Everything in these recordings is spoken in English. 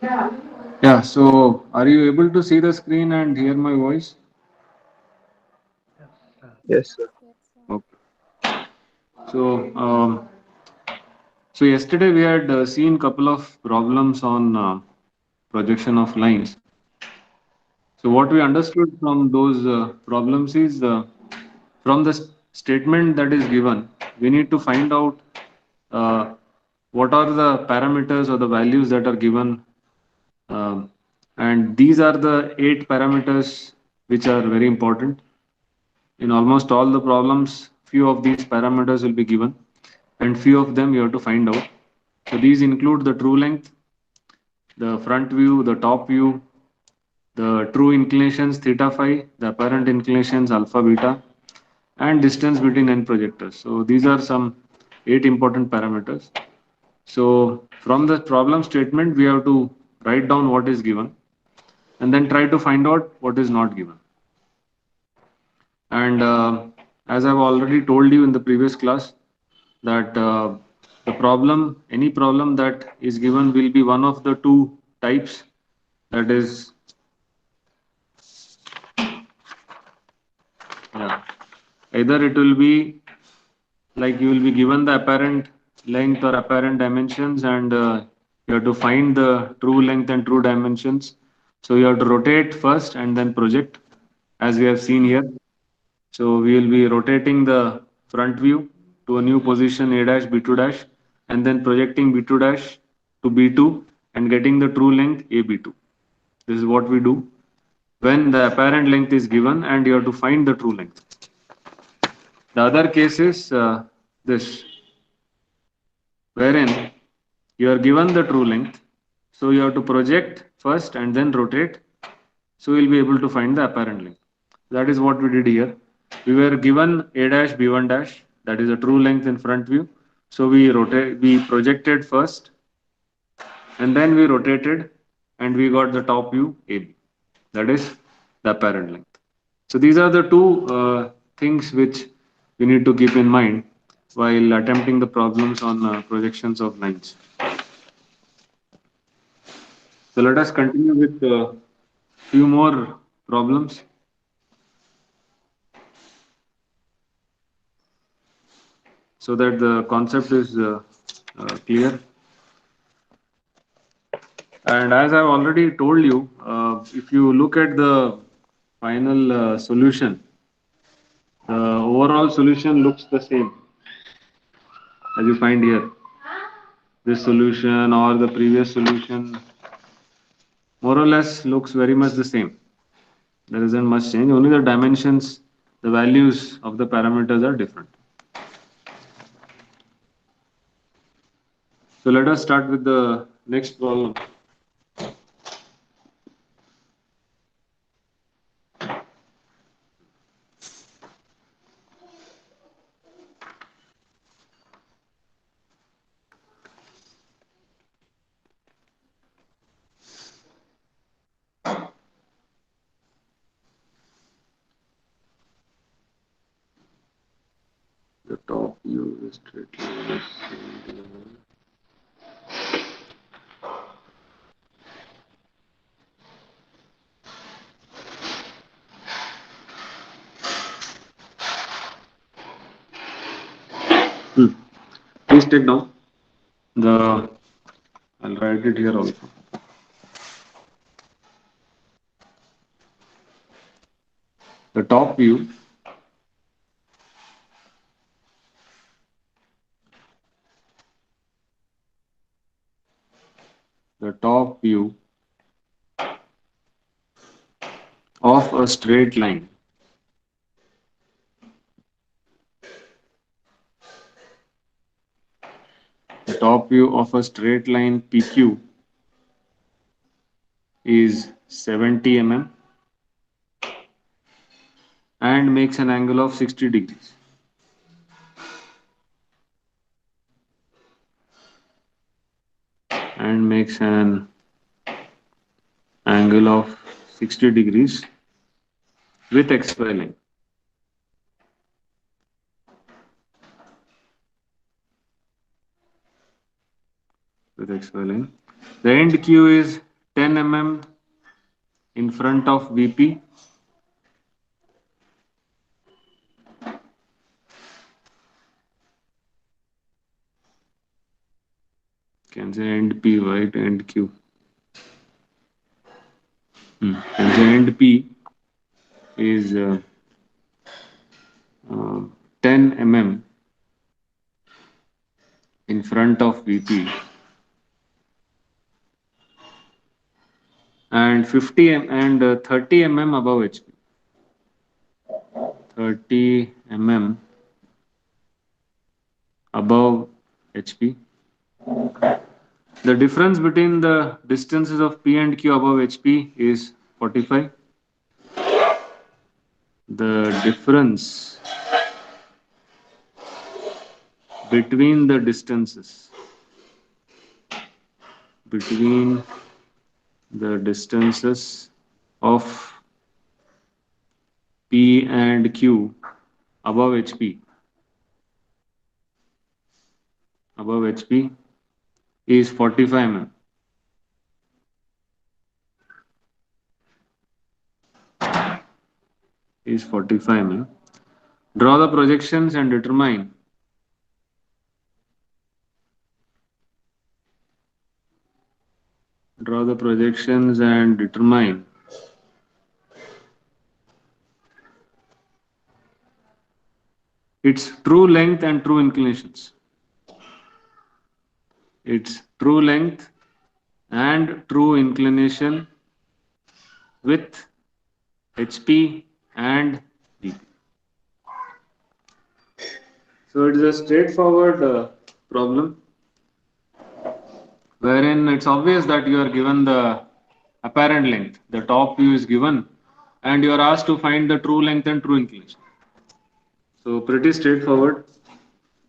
Yeah, so are you able to see the screen and hear my voice? Yes, sir. Okay. So, so yesterday we had seen couple of problems on projection of lines. So what we understood from those problems is from the statement that is given, we need to find out uh, what are the parameters or the values that are given. And these are the 8 parameters which are very important. In almost all the problems, few of these parameters will be given and few of them you have to find out. So these include the true length, the front view, the top view, the true inclinations theta phi, the apparent inclinations alpha beta, and distance between n projectors. So these are some 8 important parameters. So from the problem statement, we have to write down what is given and then try to find out what is not given. And as I've already told you in the previous class, that the problem, any problem that is given will be one of the two types. That is, yeah, either it will be like you will be given the apparent length or apparent dimensions, and you have to find the true length and true dimensions. So you have to rotate first and then project, as we have seen here. So we will be rotating the front view to a new position A dash B2 dash, and then projecting B2 dash to B2 and getting the true length AB2. This is what we do when the apparent length is given and you have to find the true length. The other case is this, wherein you are given the true length, so you have to project first and then rotate, so you'll be able to find the apparent length. That is what we did here. We were given A dash B1 dash, that is a true length in front view. So we projected first and then we rotated and we got the top view AB. That is the apparent length. So these are the two things which we need to keep in mind while attempting the problems on projections of lines. So let us continue with few more problems so that the concept is clear. And as I've already told you, if you look at the final solution, the overall solution looks the same as you find here. This solution or the previous solution more or less looks very much the same. There isn't much change, only the dimensions, the values of the parameters are different. So let us start with the next problem. The top view is straight line. Hmm. Please take down the, I'll write it here also. The top view the top view of a straight line the top view of a straight line PQ is 70 mm and makes an angle of 60 degrees. And makes an angle of 60 degrees with XY line. With XY line. The end Q is 10 mm in front of VP. Can say end P, right? End Q. Can say end P is 10 mm in front of VP and 30 mm above HP. 30 mm above HP. The difference between the distances of P and Q above HP is 45. The difference between the distances between the distances of P and Q above HP is 45 mm. Is 45 mm. Draw the projections and determine its true length and true inclinations. Its true length and true inclination with HP and DP. So it is a straightforward problem wherein it's obvious that you are given the apparent length. The top view is given and you are asked to find the true length and true inclination. So pretty straightforward,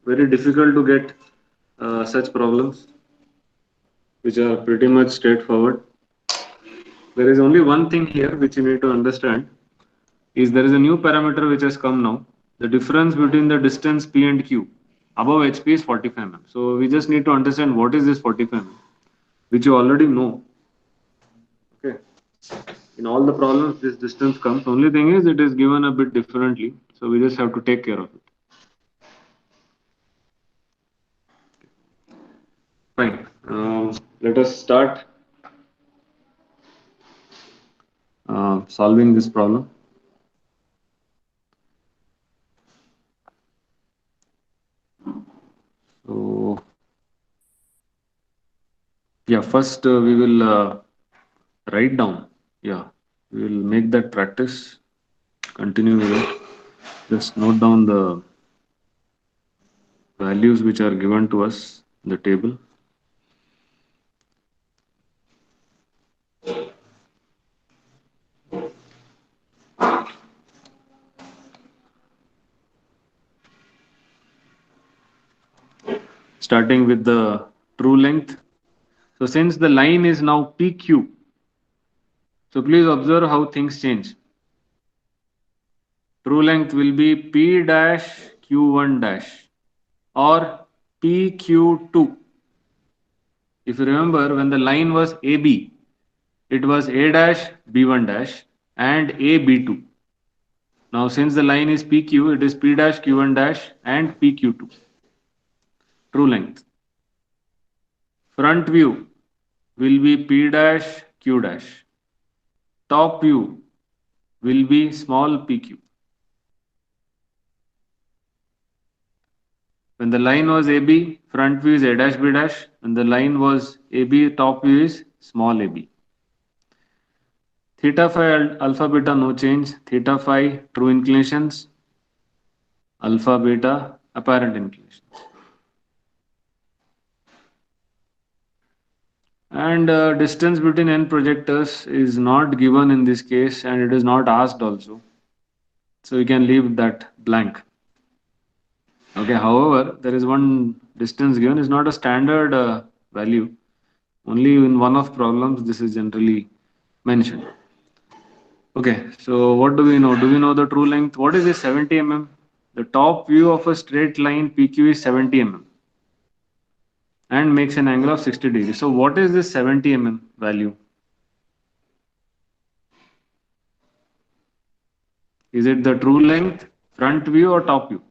very difficult to get such problems which are pretty much straightforward. There is only one thing here which you need to understand is there is a new parameter which has come now. The difference between the distance P and Q above HP is 45 mm. So we just need to understand what is this 45 mm, which you already know. Okay. In all the problems, this distance comes. Only thing is it is given a bit differently. So we just have to take care of it. Fine. Let us start solving this problem. So, yeah, first we will write down. Yeah, we will make that practice. Continue with it. Just note down the values which are given to us in the table. Starting with the true length. So since the line is now PQ, so please observe how things change. True length will be P dash Q1 dash or PQ2. If you remember, when the line was AB, it was A dash B1 dash and A B2. Now since the line is PQ, it is P dash Q1 dash and PQ2. True length. Front view will be P dash Q dash. Top view will be small pq. When the line was AB, front view is A dash B dash. When the line was AB, top view is small ab. Theta phi alpha beta no change. Theta phi true inclinations. Alpha beta apparent inclinations. And distance between n projectors is not given in this case and it is not asked also. So you can leave that blank. Okay, however, there is one distance given, is not a standard value. Only in one of problems this is generally mentioned. Okay, so what do we know? Do we know the true length? What is this 70 mm? The top view of a straight line PQ is 70 mm and makes an angle of 60 degrees. So what is this 70 mm value? Is it the true length, front view, or top view?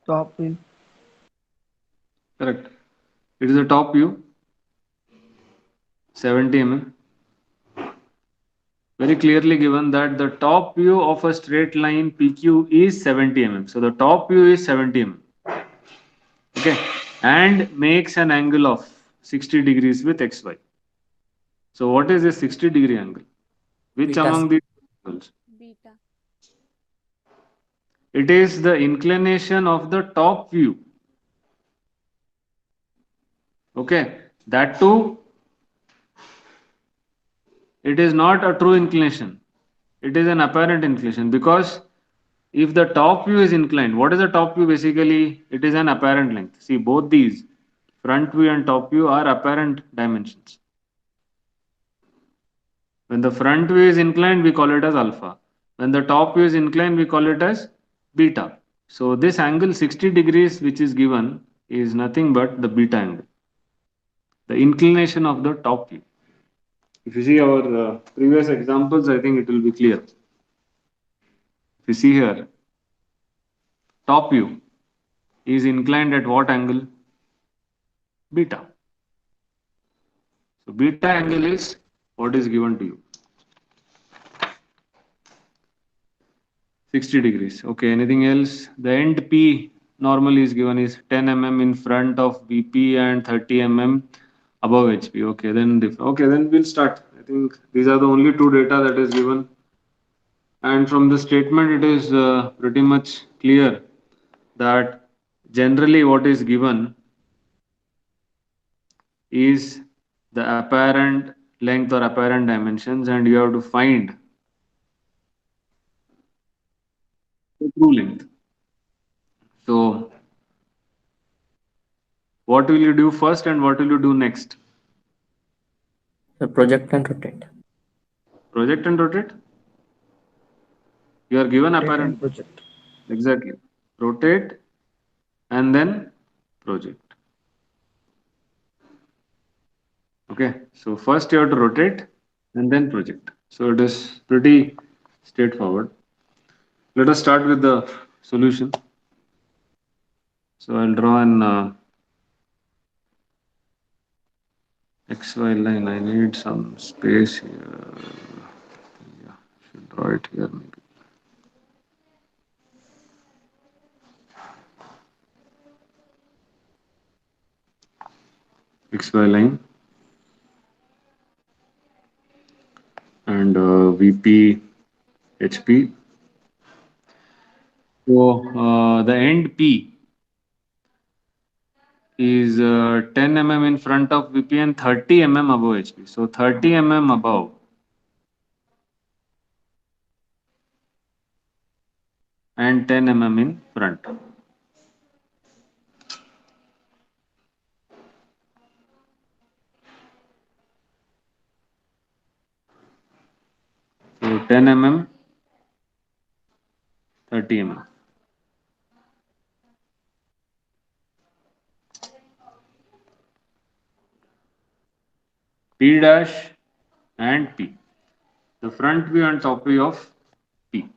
Top view. Correct. It is the top view, 70 mm. Very clearly given that the top view of a straight line PQ is 70 mm. So the top view is 70 mm. Okay. And makes an angle of 60 degrees with XY. So what is a 60-degree angle? Which Beta. among these angles? Beta. It is the inclination of the top view. Okay. That too, it is not a true inclination. It is an apparent inclination because if the top view is inclined, what is the top view basically? It is an apparent length. See, both these, front view and top view, are apparent dimensions. When the front view is inclined, we call it as alpha. When the top view is inclined, we call it as beta. So this angle 60 degrees which is given is nothing but the beta angle, the inclination of the top view. If you see our previous examples, I think it will be clear. If you see here, top view is inclined at what angle? Beta. So beta angle is what is given to you. 60 degrees. Okay, anything else? The end P normally is given is 10 mm in front of VP and 30 mm above HP. Okay, then we'll start. I think these are the only two data that is given. And from the statement, it is pretty much clear that generally what is given is the apparent length or apparent dimensions, and you have to find the true length. So, what will you do first and what will you do next? So project and rotate. Project and rotate? You are given Rotate and apparent. project. Exactly. Rotate and then project. Okay. So, first you have to rotate and then project. So, it is pretty straightforward. Let us start with the solution. So, I'll draw an XY line. I need some space here. Yeah, should draw it here maybe. XY line and VP HP. So the end P is 10 mm in front of VP and 30 mm above HP. So 30 mm above and 10 mm in front. So 10 mm, 30 mm. P dash and P. The front view and top view of P.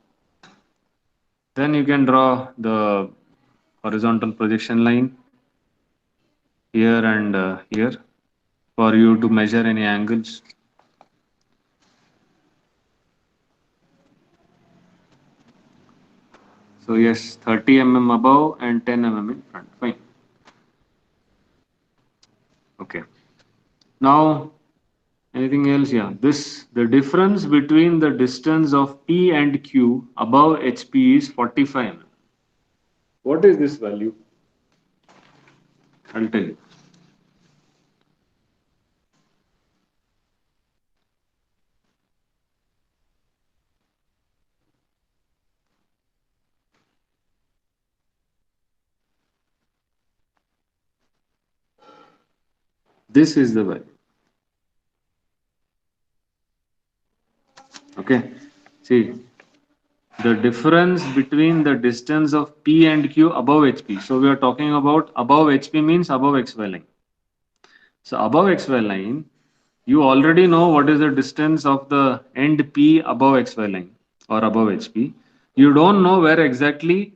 Then you can draw the horizontal projection line here and here for you to measure any angles. So yes, 30 mm above and 10 mm in front. Fine. Okay. Now, anything else? Yeah. The difference between the distance of P and Q above HP is 45 mm. What is this value? I'll tell you. This is the value. Okay. See, the difference between the distance of P and Q above HP. So we are talking about above HP means above XY line. So above XY line, you already know what is the distance of the end P above XY line or above HP. You don't know where exactly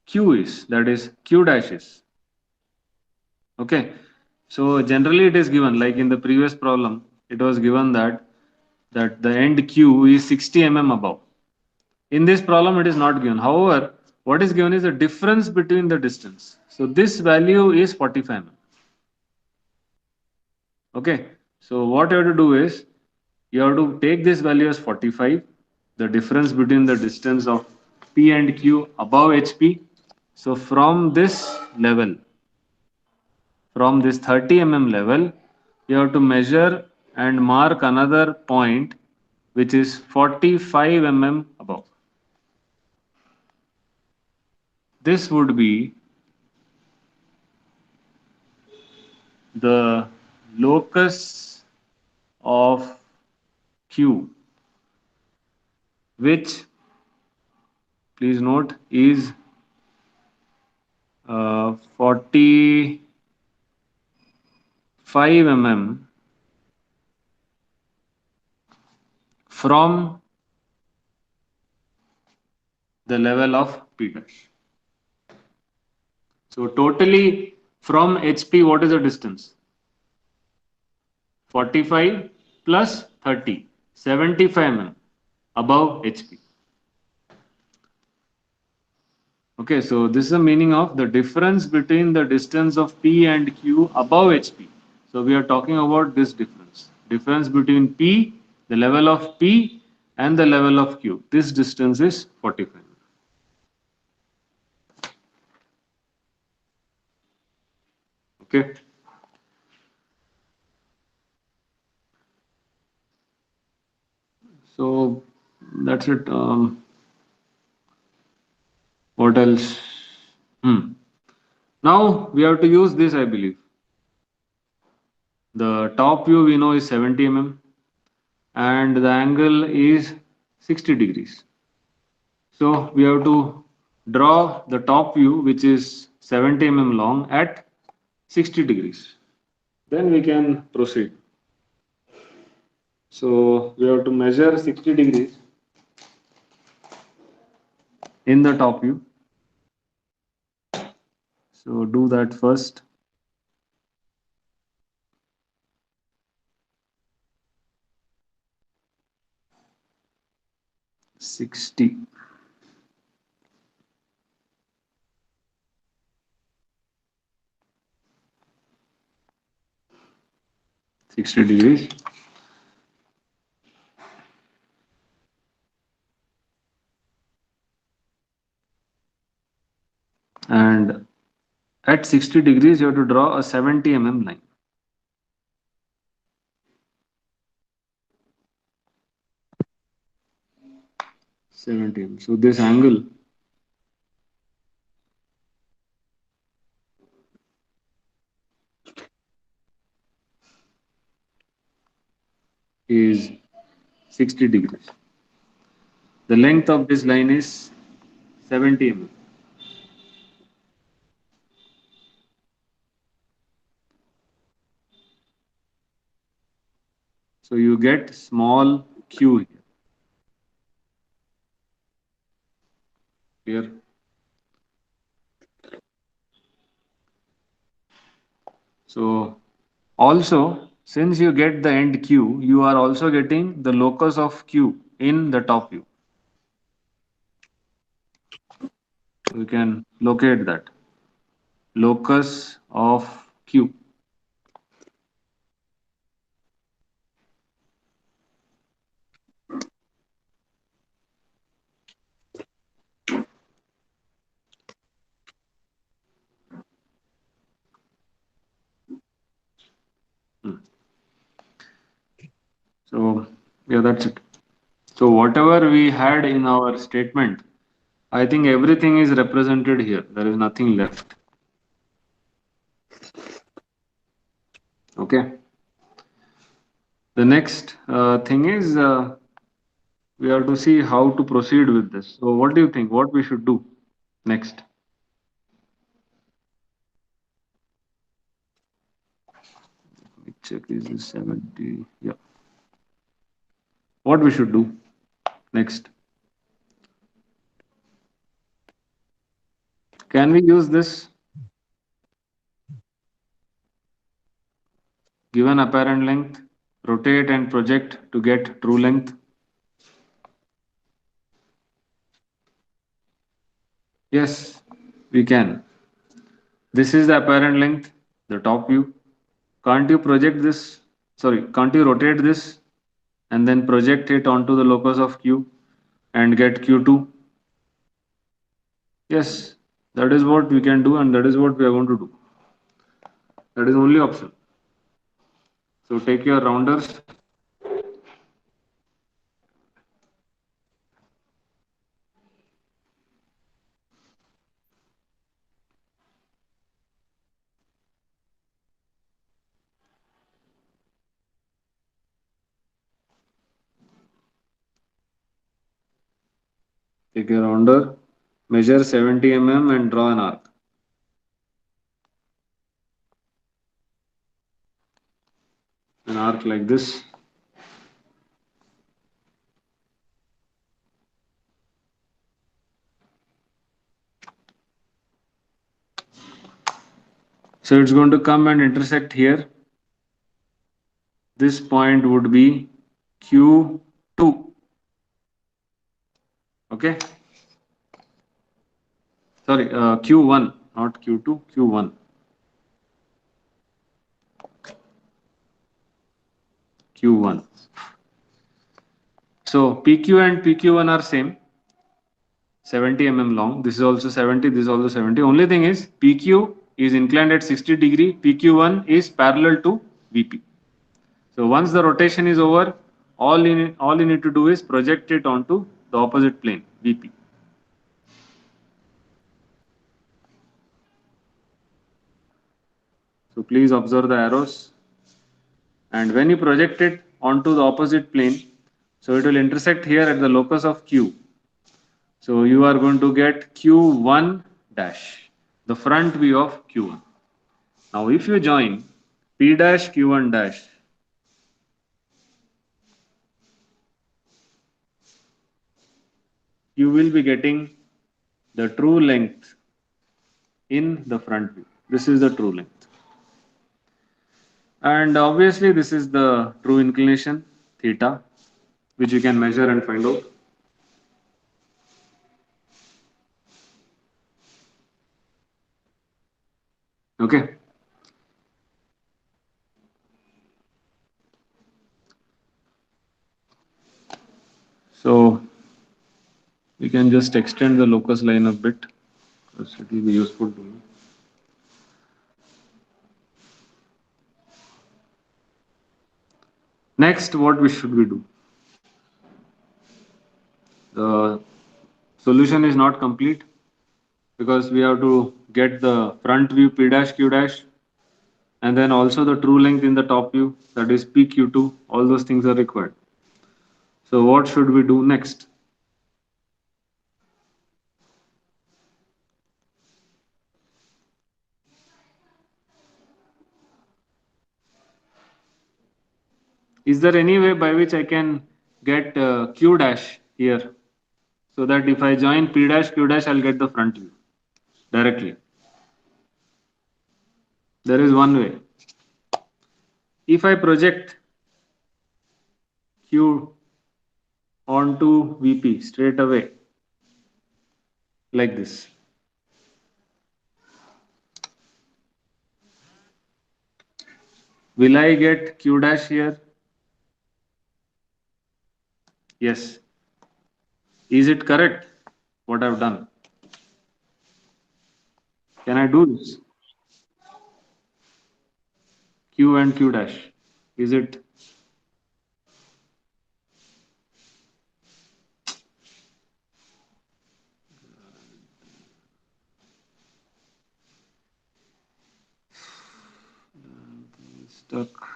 Q is, that is Q dash is. Okay. So generally it is given, like in the previous problem, it was given that the end Q is 60 mm above. In this problem, it is not given. However, what is given is the difference between the distance. So this value is 45 mm. Okay. So what you have to do is you have to take this value as 45, the difference between the distance of P and Q above HP. So from this 30 mm level, you have to measure and mark another point which is 45 mm above. This would be the locus of Q, which please note is 45 mm from the level of P dash. So totally from HP, what is the distance? 45 plus 30, 75 mm above HP. Okay, so this is the meaning of the difference between the distance of P and Q above HP. So we are talking about this difference. Difference between P, the level of P and the level of Q. This distance is 45. Okay. So that's it. What else? Now we have to use this, I believe. The top view we know is 70 mm and the angle is 60 degrees. So we have to draw the top view which is 70 mm long at 60 degrees. Then we can proceed. So we have to measure 60 degrees in the top view. So do that first. $60. $60. And at 60 degrees, you have to draw a 70 mm line. 70 mm. So this angle is 60 degrees. The length of this line is 70 mm. So you get small q here. Here. So also, since you get the end q, you are also getting the locus of q in the top view. So you can locate that. Locus of q. So yeah, that's it. So whatever we had in our statement, I think everything is represented here. There is nothing left. Okay. The next thing is we have to see how to proceed with this. So what do you think? What we should do next? Let me check, is this 70? Yeah. What we should do next? Can we use this given apparent length, rotate and project to get true length? Yes, we can. This is the apparent length, the top view. Can't you project this? Sorry, can't you rotate this and then project it onto the locus of Q and get Q2? Yes, that is what we can do and that is what we are going to do. That is only option. So take your rounders. Take your rounder, measure 70 mm and draw an arc. An arc like this. So it's going to come and intersect here. This point would be Q2. Okay. Sorry, Q1, not Q2, Q1. Q1. So PQ and PQ1 are same, 70 mm long. This is also 70, this is also 70. Only thing is PQ is inclined at 60 degree, PQ1 is parallel to VP. So once the rotation is over, all you need to do is project it onto the opposite plane, VP. So please observe the arrows. And when you project it onto the opposite plane, so it will intersect here at the locus of Q. So you are going to get Q1 dash, the front view of Q1. Now if you join P dash Q1 dash, you will be getting the true length in the front view. This is the true length. And obviously this is the true inclination, theta, which you can measure and find out. Okay. So we can just extend the locus line a bit because it will be useful to me. Next, what we should we do? The solution is not complete because we have to get the front view P dash Q dash and then also the true length in the top view, that is PQ2. All those things are required. So what should we do next? Is there any way by which I can get Q dash here so that if I join P dash Q dash, I'll get the front view directly? There is one way. If I project Q onto VP straight away like this, will I get Q dash here? Yes. Is it correct what I've done? Can I do this? Q and Q dash. Is it? Stuck.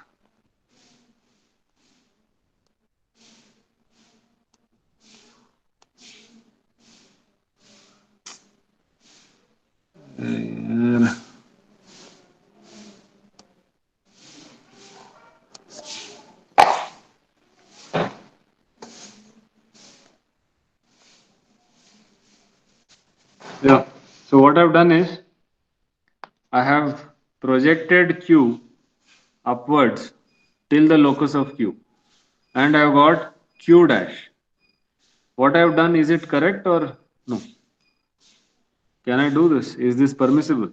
Yeah. So what I've done is I have projected Q upwards till the locus of Q, and I've got Q dash. What I've done, is it correct or no? Can I do this? Is this permissible?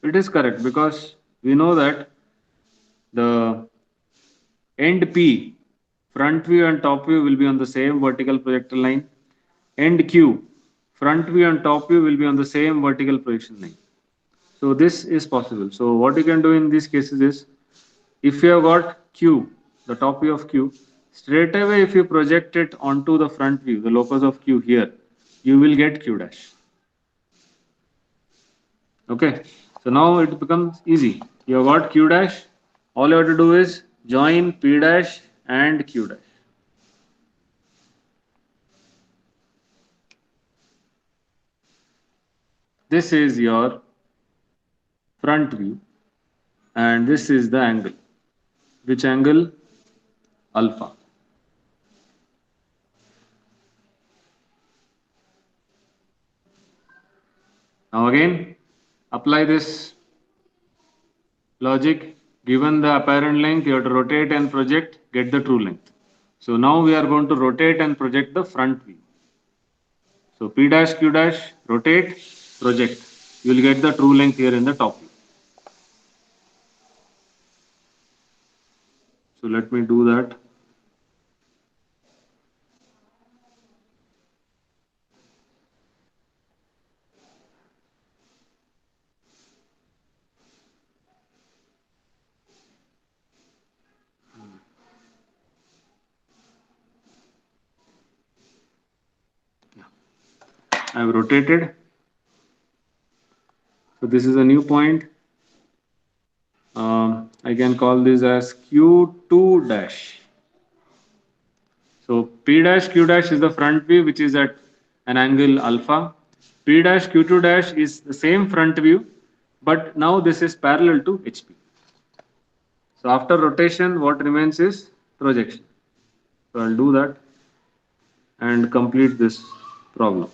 It is correct because we know that the end P, front view and top view will be on the same vertical projectile line. End Q, front view and top view will be on the same vertical projection line. So this is possible. So what you can do in these cases is, if you have got Q, the top view of Q, straight away if you project it onto the front view, the locus of Q here, you will get Q dash. Okay, so now it becomes easy. You have got Q dash, all you have to do is join P dash and Q dash. This is your front view, and this is the angle. Which angle? Alpha. Now again, apply this logic. Given the apparent length, you have to rotate and project, get the true length. So now we are going to rotate and project the front view. So P dash Q dash, rotate, project. You will get the true length here in the top view. So let me do that. I have rotated. So this is a new point. I can call this as Q2 dash. So P dash Q dash is the front view, which is at an angle alpha. P dash Q2 dash is the same front view, but now this is parallel to HP. So after rotation, what remains is projection. So I'll do that and complete this problem.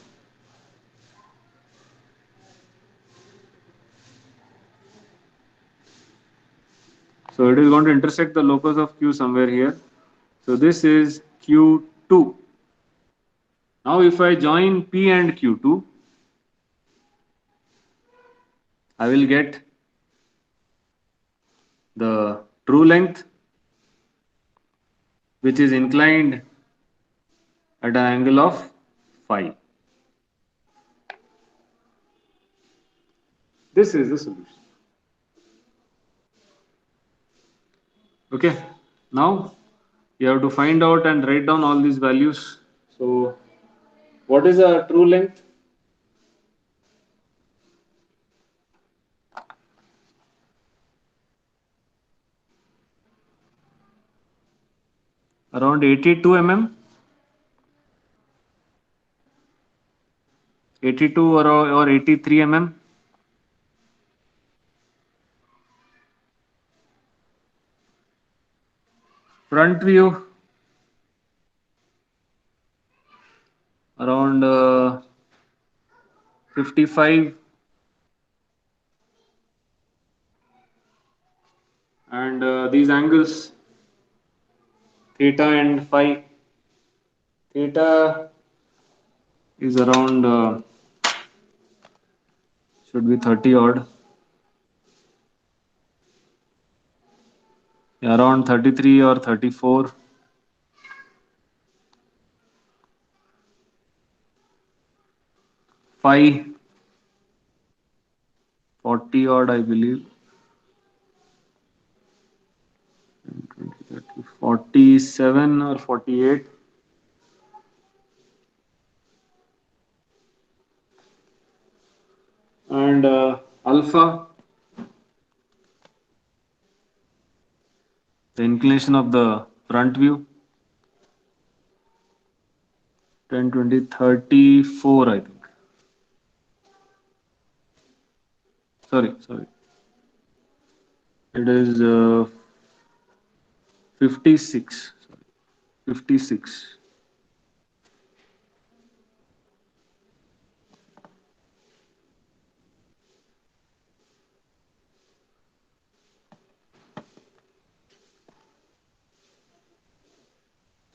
So it is going to intersect the locus of Q somewhere here. So this is Q2. Now if I join P and Q2, I will get the true length, which is inclined at an angle of phi. This is the solution. Okay, now you have to find out and write down all these values. So what is a true length? Around 82 mm. 82 or 83 mm. Front view around 55, and these angles theta and phi. Theta is around should be 30 odd, yeah, around 33 or 34. Phi 40 odd, I believe. 47 or 48. And alpha, the inclination of the front view, 10, 20, 34, I think. Sorry. It is 56. Sorry. 56.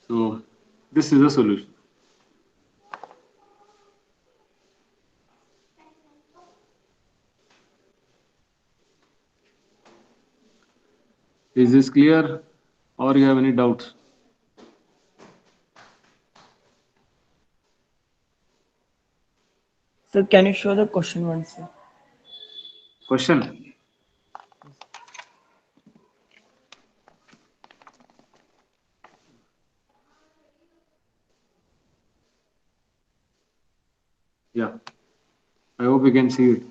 So this is a solution. Is this clear or you have any doubts? So can you show the question once? Sir? Question. Yeah, I hope you can see it.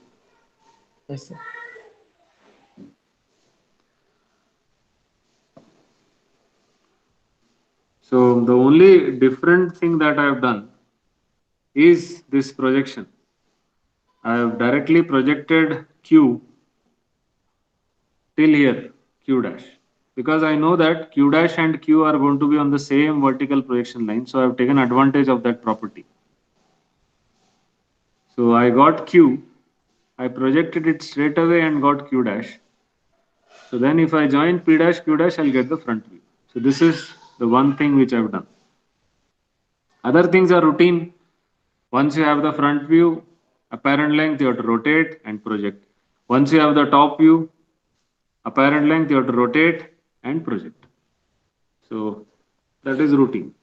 Yes, sir. So the only different thing that I have done is this projection. I have directly projected Q till here, Q dash. Because I know that Q dash and Q are going to be on the same vertical projection line. So I have taken advantage of that property. So I got Q. I projected it straight away and got Q dash. So then if I join P dash, Q dash, I'll get the front view. So this is the one thing which I've done. Other things are routine. Once you have the front view, apparent length, you have to rotate and project. Once you have the top view, apparent length, you have to rotate and project. So that is routine.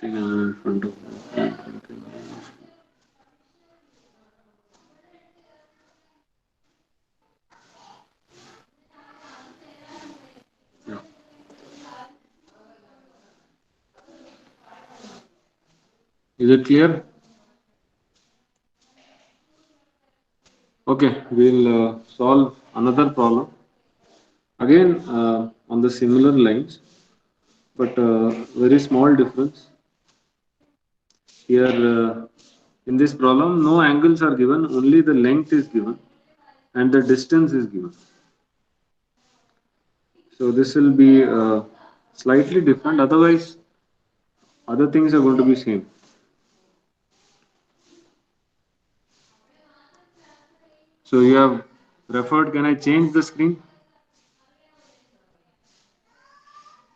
In front of yeah. Is it clear? Okay, we'll solve another problem. Again, on the similar lines, but very small difference. Here, in this problem, no angles are given, only the length is given and the distance is given. So this will be slightly different. Otherwise, other things are going to be same. So you have referred. Can I change the screen?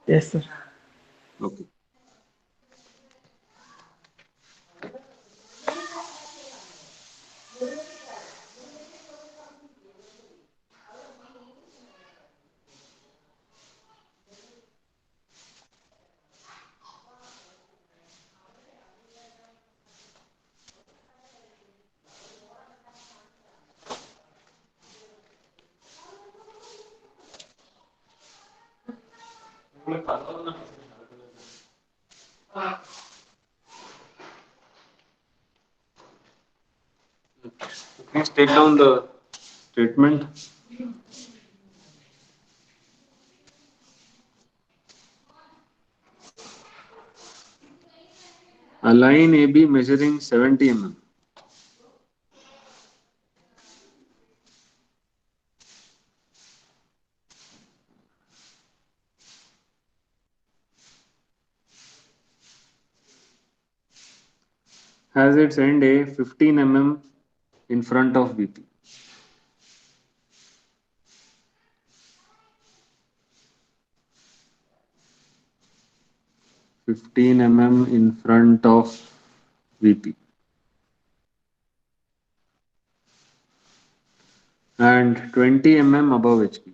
Yes, sir. Okay. Please take down the statement. A line AB measuring 70 mm. has its end A 15 mm in front of VP. in front of VP and 20 above HP.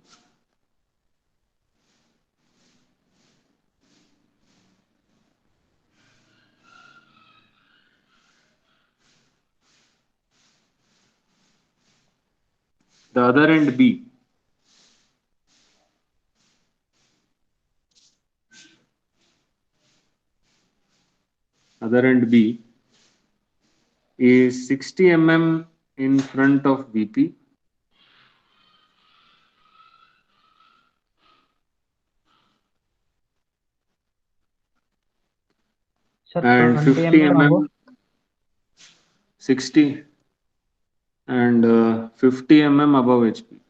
The other end B is 60 in front of VP Sir, and 20 50 mm above. 60 and 50 above HP.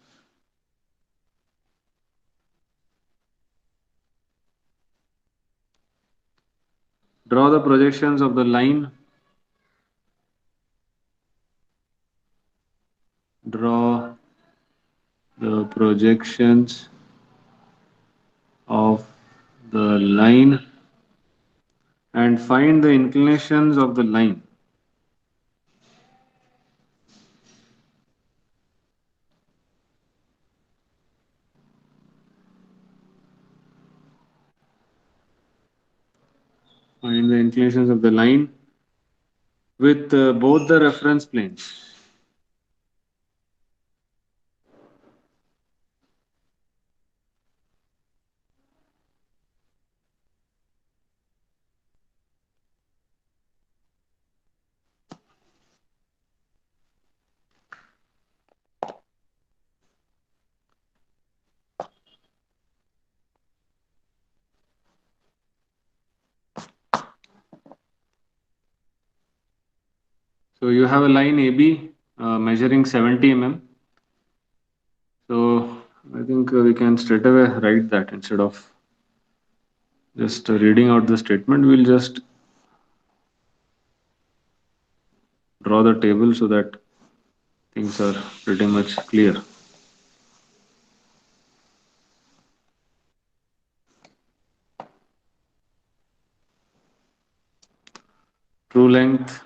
Draw the projections of the line. Draw the projections of the line and find the inclinations of the line. Find the inclinations of the line with both the reference planes. So you have a line AB measuring 70 So I think we can straight away write that instead of just reading out the statement. We'll just draw the table so that things are pretty much clear. True length.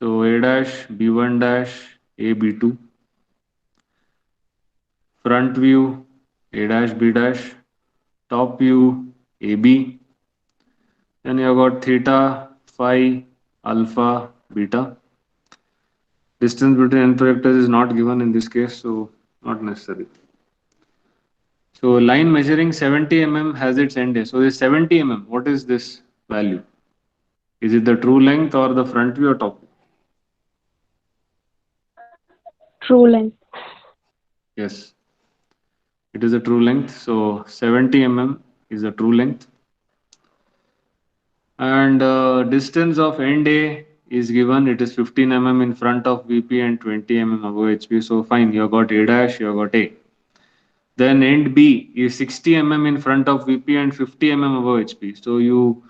So A dash, B1 dash, A, B2. Front view, A dash, B dash. Top view, AB. Then you have got theta, phi, alpha, beta. Distance between end projectors is not given in this case, so not necessary. So line measuring 70 has its end A. So this 70 what is this value? Is it the true length or the front view or top view? True length. Yes, it is a true length. So 70 is a true length. And distance of end A is given. It is 15 in front of VP and 20 above HP. So fine, you have got A dash, you have got A. Then end B is 60 in front of VP and 50 above HP. So you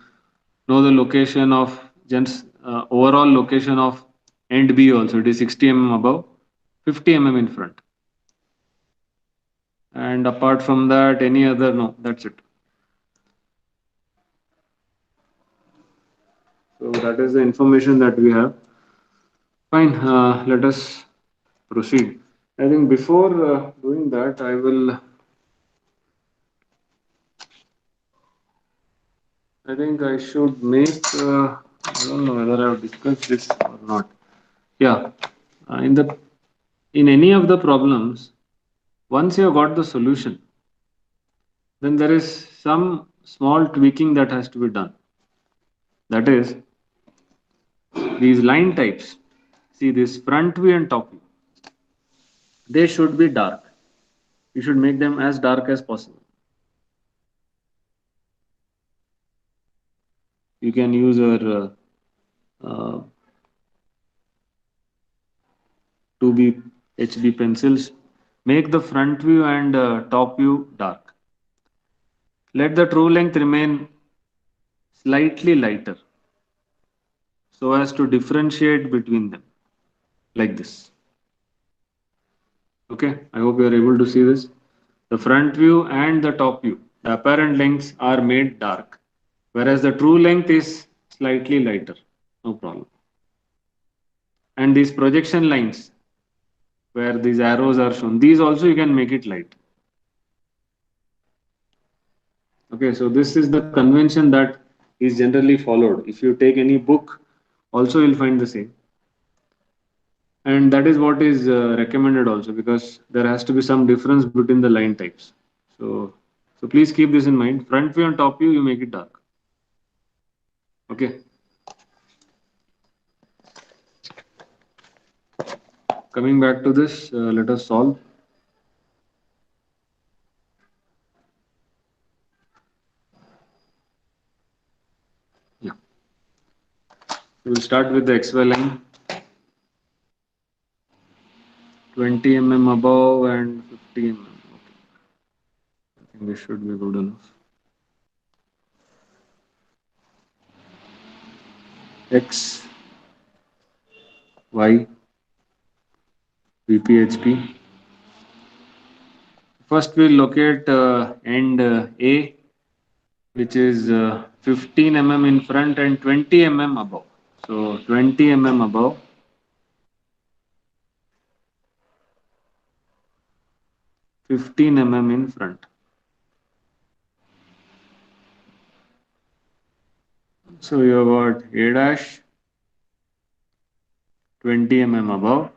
know the location of overall location of end B also. It is 60 above, 50 in front. And apart from that, any other, no, that's it. So that is the information that we have. Fine, let us proceed. I think before doing that, I think I should make, I don't know whether I have discussed this or not. Yeah, in any of the problems, once you have got the solution, then there is some small tweaking that has to be done. That is, these line types, see this front view and top view, they should be dark. You should make them as dark as possible. You can use your 2B HB pencils. Make the front view and top view dark. Let the true length remain slightly lighter. so as to differentiate between them like this. Okay, I hope you are able to see this. The front view and the top view, the apparent lengths are made dark, whereas the true length is slightly lighter. No problem. And these projection lines where these arrows are shown, these also you can make it light. Okay, so this is the convention that is generally followed. If you take any book, also you'll find the same. And that is what is recommended also, because there has to be some difference between the line types. So please keep this in mind. Front view and top view, you make it dark. Okay. Coming back to this, let us solve. Yeah. We will start with the XY line. 20 mm above and 50 mm. Okay. I think this should be good enough. X, Y, VP, HP. First we'll locate end A, which is 15 mm in front and 20 mm above. So 20 mm above, 15 mm in front. So you have got A dash, 20 mm above,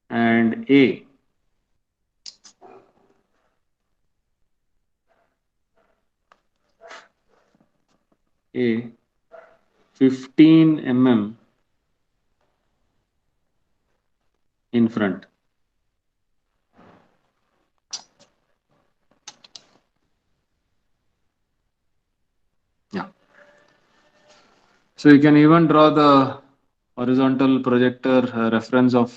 and A. A 15 mm in front. Yeah. So you can even draw the horizontal projector reference of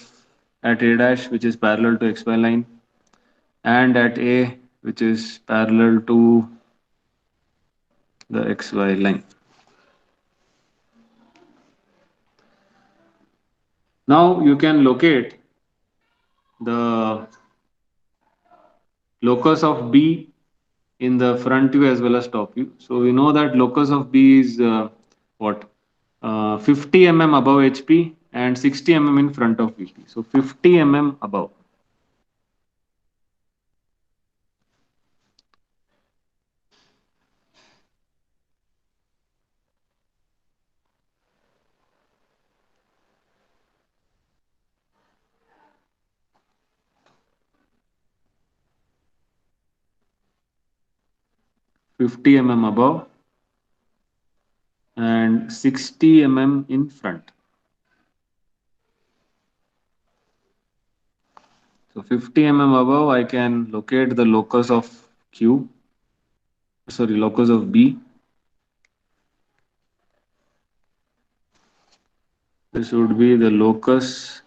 at A dash, which is parallel to XY line, and at A, which is parallel to the XY line. Now you can locate the locus of B in the front view as well as top view. So we know that locus of B is what? 50 mm above HP and 60 mm in front of VP. So 50 mm above. above and 60 mm in front. So 50 mm above, I can locate the locus of Q, sorry, locus of B. This would be the locus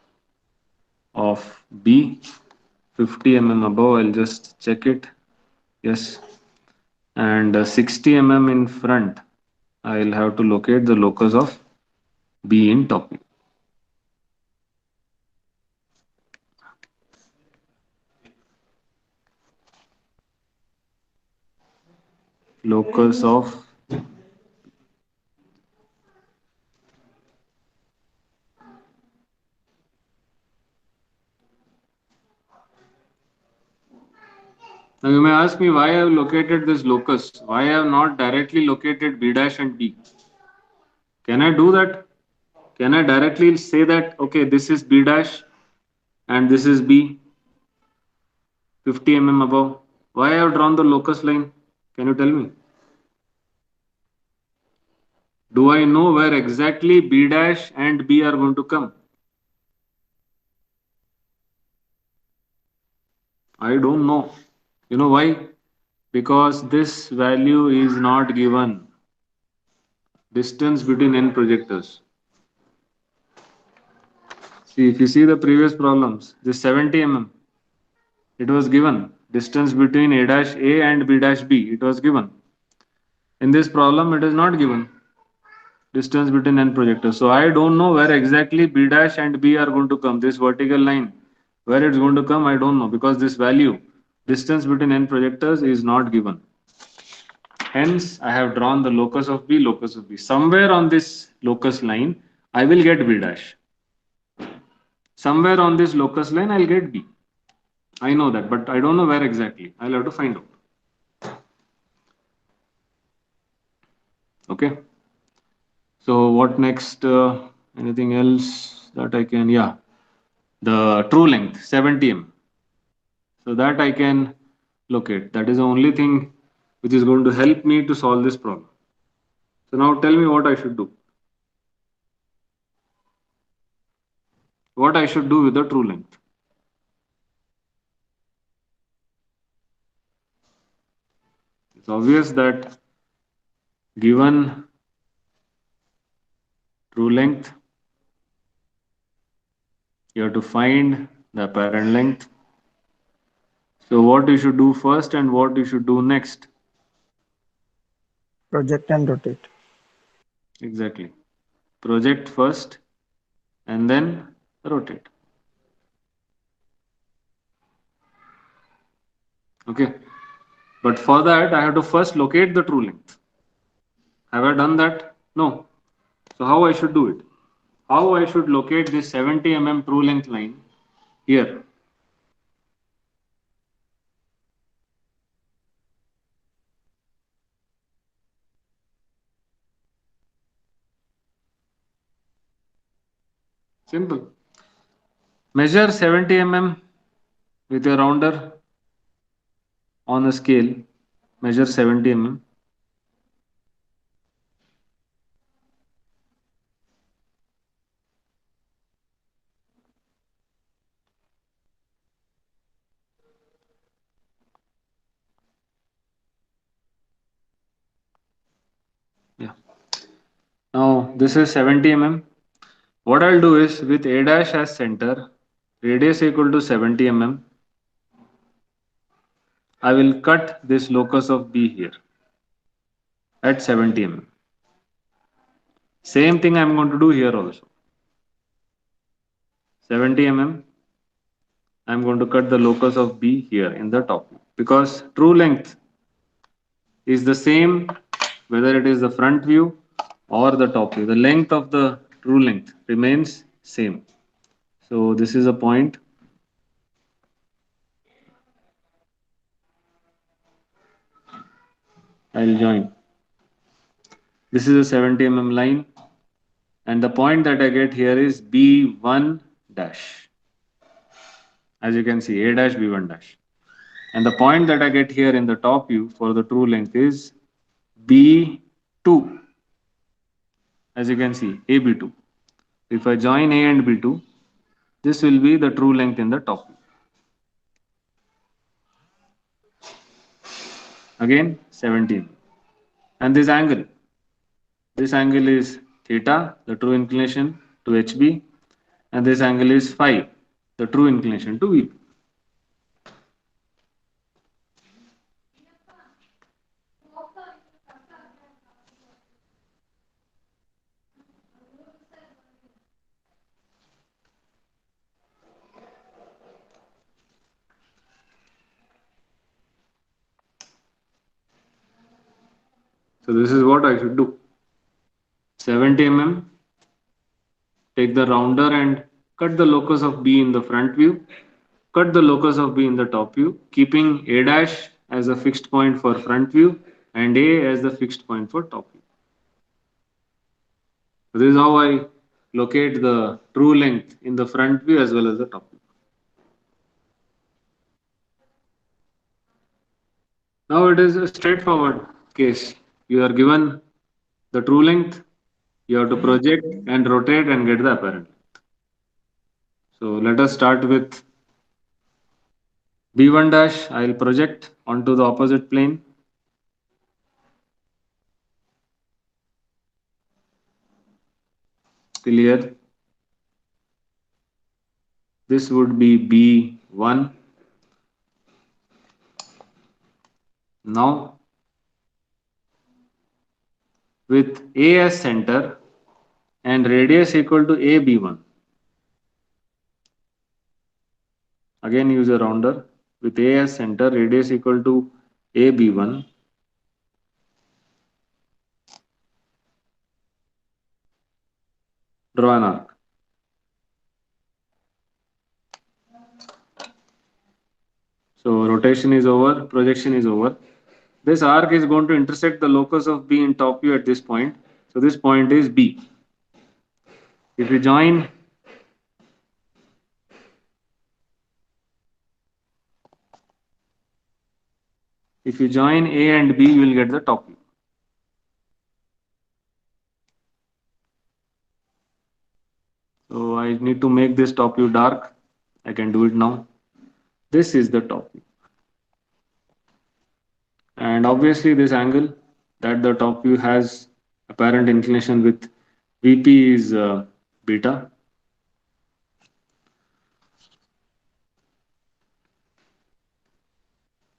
of B, 50 mm above. I'll just check it. Yes. And 60 mm in front, I'll have to locate the locus of B in top view. Locus of Now you may ask me why I have located this locus, why I have not directly located B dash and B. Can I do that? Can I directly say that, okay, this is B dash and this is B, 50 mm above? Why I have drawn the locus line? Can you tell me? Do I know where exactly B dash and B are going to come? I don't know. You know why? Because this value is not given. Distance between n projectors. See, if you see the previous problems, this 70 mm, it was given. Distance between A dash A and B dash B, it was given. In this problem, it is not given. distance between n projectors. So I don't know where exactly B dash and B are going to come. This vertical line, where it's going to come, I don't know, because this value, distance between n projectors, is not given. Hence, I have drawn the locus of B, locus of B. Somewhere on this locus line, I will get B dash. Somewhere on this locus line, I'll get B. I know that, but I don't know where exactly. I'll have to find out. Okay. So what next? Anything else that I can? Yeah, the true length 70 mm. So that I can locate. That is the only thing which is going to help me to solve this problem. So now tell me what I should do. What I should do with the true length. It's obvious that given true length, you have to find the apparent length. So what you should do first and what you should do next. Project and rotate. Exactly. Project first and then rotate. Okay. But for that, I have to first locate the true length. Have I done that? No. So how I should do it? How I should locate this 70 mm true length line here? Simple. Measure 70 mm with a rounder on a scale. Measure 70 mm. Yeah. Now this is 70 mm. What I'll do is with A dash as center, radius equal to 70 mm, I will cut this locus of B here at 70 mm. Same thing I'm going to do here also. 70 mm, I'm going to cut the locus of B here in the top view, because true length is the same whether it is the front view or the top view. The length of the true length remains same. So this is a point. I'll join. This is a 70 mm line, and the point that I get here is B1 dash. As you can see, A dash B1 dash. And the point that I get here in the top view for the true length is B2. As you can see, AB2. If I join A and B2, this will be the true length in the top view. Again, 17. And this angle is theta, the true inclination to HB, and this angle is phi, the true inclination to VP. So this is what I should do. 70 mm, take the rounder and cut the locus of B in the front view, cut the locus of B in the top view, keeping A dash as a fixed point for front view and A as the fixed point for top view. So this is how I locate the true length in the front view as well as the top view. Now it is a straightforward case. You are given the true length, you have to project and rotate and get the apparent length. So let us start with B1 dash. I will project onto the opposite plane. Clear. This would be B1. Now with A as center and radius equal to AB1. Again use a rounder with A as center, radius equal to AB1. Draw an arc. So rotation is over, projection is over. This arc is going to intersect the locus of B in top view at this point. So this point is B. If you join A and B, you will get the top view. So I need to make this top view dark. I can do it now. This is the top view. And obviously this angle that the top view has apparent inclination with VP is beta.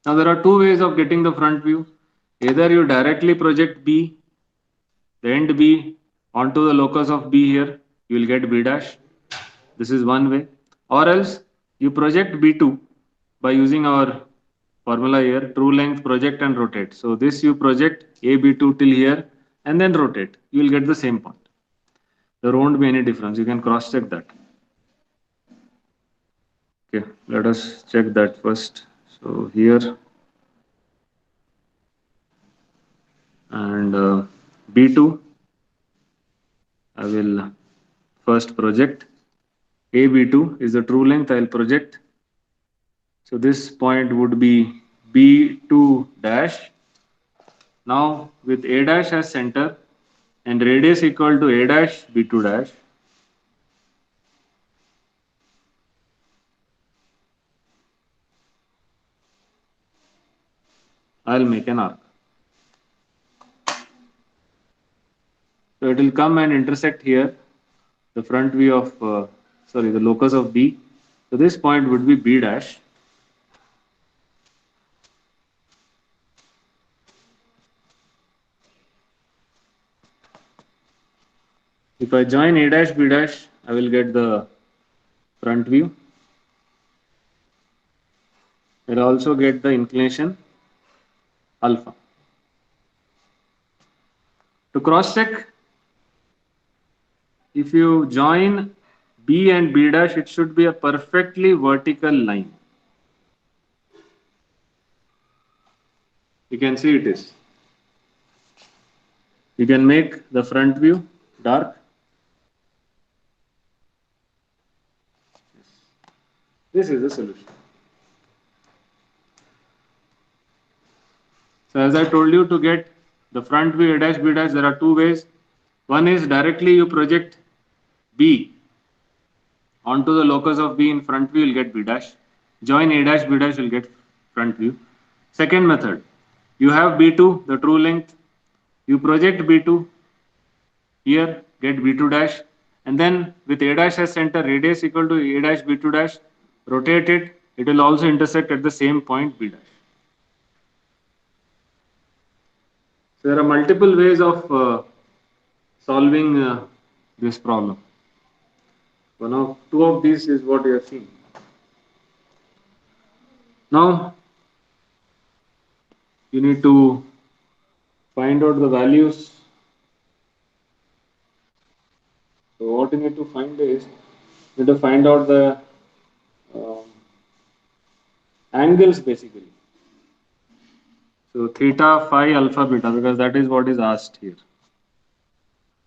Now there are two ways of getting the front view. Either you directly project B, the end B onto the locus of B here, you will get B dash. This is one way. Or else you project B2 by using our formula here, true length, project and rotate. So this you project AB2 till here and then rotate. You will get the same point. There won't be any difference. You can cross check that. Okay, let us check that first. So here and B2, I will first project. AB2 is the true length. I will project. So this point would be B2 dash. Now with A dash as center and radius equal to A dash B2 dash. I'll make an arc. So it will come and intersect here, the front view of, the locus of B. So this point would be B dash. If I join A dash B dash, I will get the front view. I'll also get the inclination alpha. To cross check, if you join B and B dash, it should be a perfectly vertical line. You can see it is. You can make the front view dark. This is the solution. So as I told you, to get the front view A dash B dash, there are two ways. One is directly you project B onto the locus of B in front view, you'll get B dash. Join A dash B dash, you'll get front view. Second method, you have B2, the true length. You project B2 here, get B2 dash, and then with A dash as center, radius equal to A dash B2 dash, rotate it. It will also intersect at the same point B dash. So there are multiple ways of solving this problem. Two of these is what you are seeing. Now you need to find out the values. So what you need to find is, you need to find out the angles basically. So theta, phi, alpha, beta, because that is what is asked here.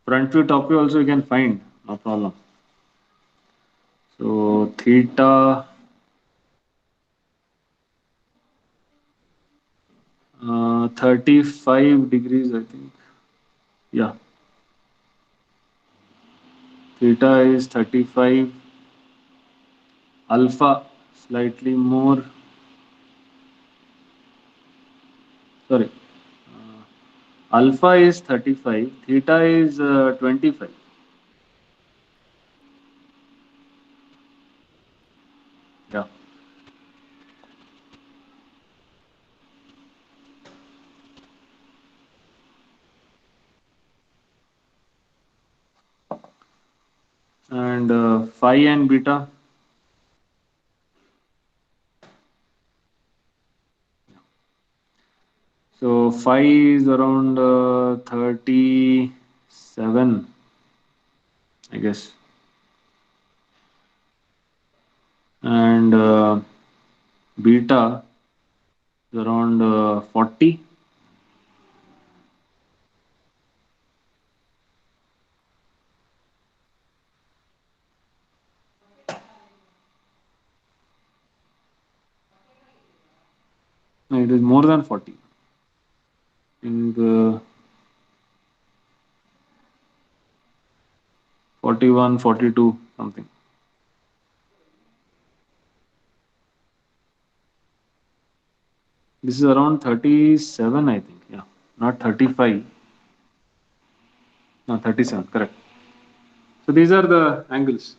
Front view, top view also you can find, no problem. So theta, 35 degrees, I think. Yeah. Theta is 35. Alpha slightly more. Sorry. Alpha is 35. Theta is 25. Yeah. and phi and beta. So phi is around 37, I guess, and beta is around 40. No, it is more than 40. In the 41, 42, something. This is around 37, I think. Yeah, not 35. No, 37, correct. So these are the angles.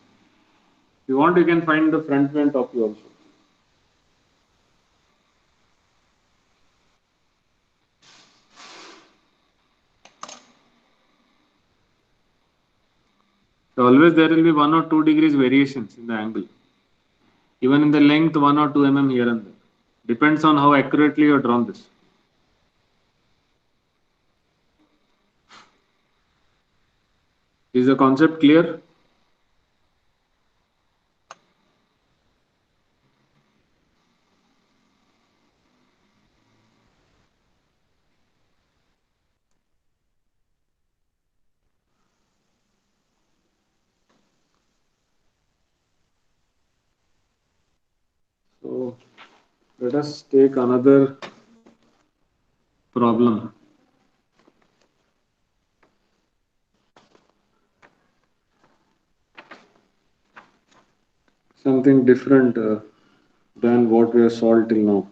If you want, you can find the front view and top view also. So always there will be 1 or 2 degrees variations in the angle. Even in the length, 1 or 2 mm here and there. Depends on how accurately you have drawn this. Is the concept clear? So let us take another problem. Something different than what we have solved till now.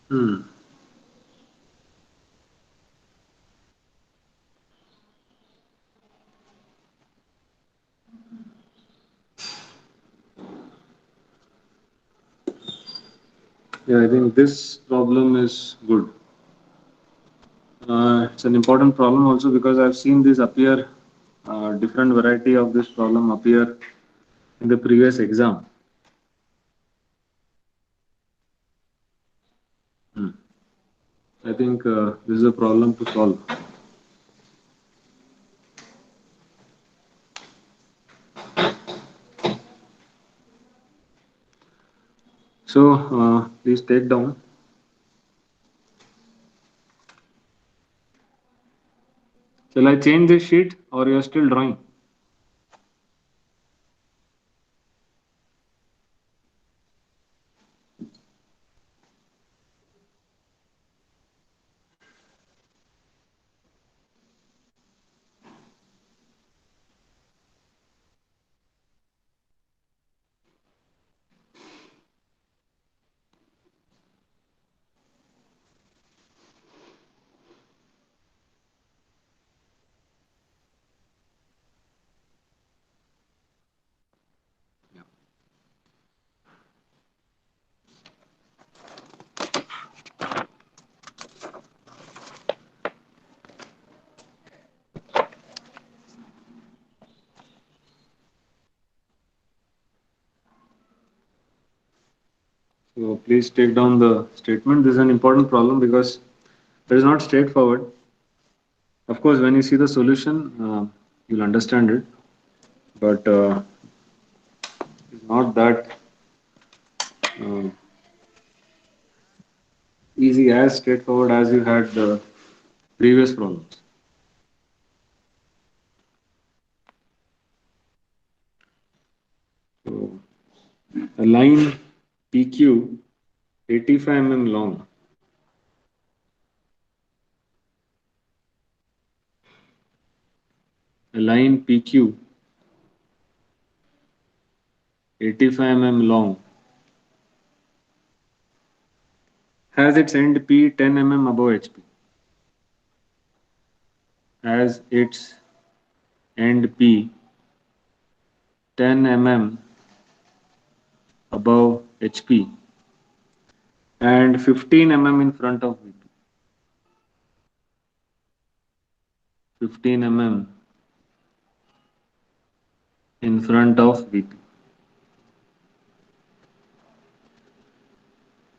Hmm. Yeah, I think this problem is good. It's an important problem also because I've seen this appear, different variety of this problem appear in the previous exam. Hmm. I think this is a problem to solve. So please take down. Shall I change this sheet or you are still drawing? So please take down the statement. This is an important problem because it is not straightforward. Of course, when you see the solution, you'll understand it, but it's not that uh, easy as straightforward as you had the previous problems. a line PQ 85 long, a line PQ 85 long has its end P 10 above HP, has its end P 10 above HP and 15 in front of VP. 15 in front of VP.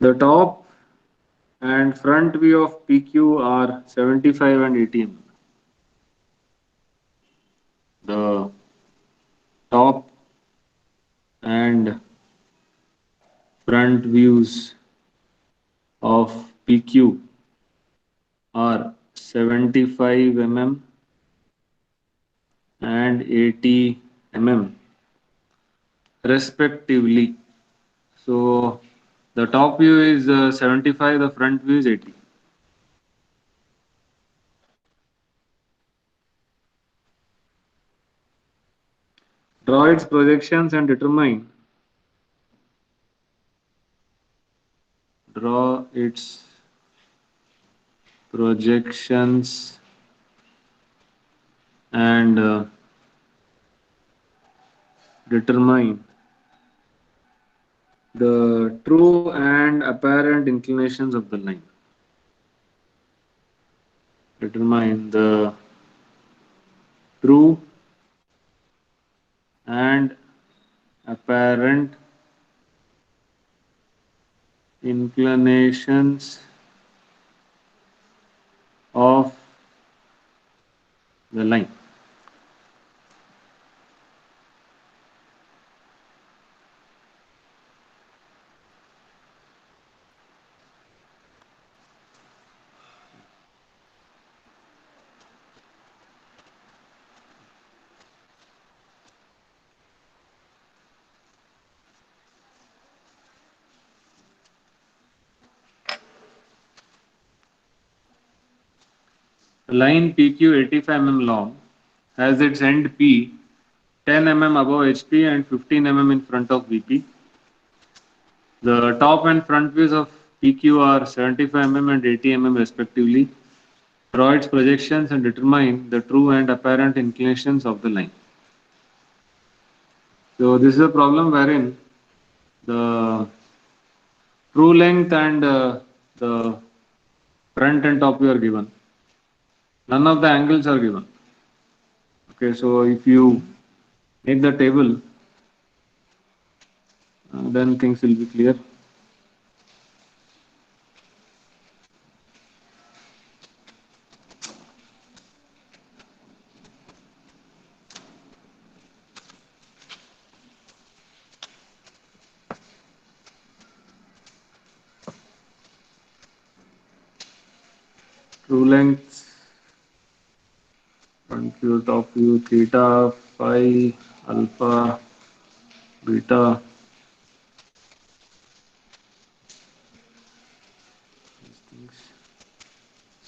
The top and front view of PQ are 75 and 80 mm. The top and front views of PQ are 75 and 80 respectively. So the top view is 75, the front view is 80. Draw its projections and determine projections and determine the true and apparent inclinations of the line. Determine the true and apparent inclinations of the line. The line PQ 85 long has its end P 10 above HP and 15 in front of VP. The top and front views of PQ are 75 and 80 respectively. Draw its projections and determine the true and apparent inclinations of the line. So this is a problem wherein the true length and the front and top view are given. None of the angles are given. Okay, so if you make the table, then things will be clear. True length, front view, top view, theta, phi, alpha, beta.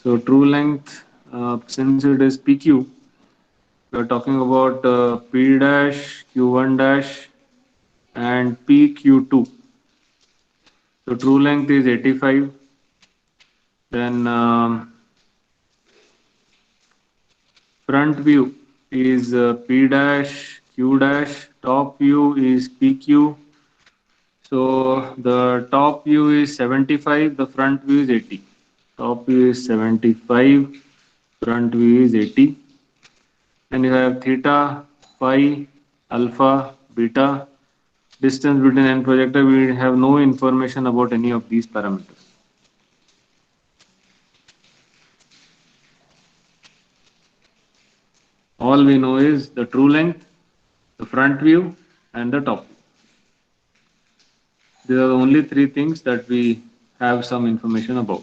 So true length, since it is PQ, we are talking about P dash, Q1 dash, and PQ2. So true length is 85. Then front view is P dash, Q dash, top view is PQ. So the top view is 75, the front view is 80. Top view is 75, front view is 80. And you have theta, phi, alpha, beta. Distance between end projector, we have no information about any of these parameters. All we know is the true length, the front view, and the top view. These are the only three things that we have some information about.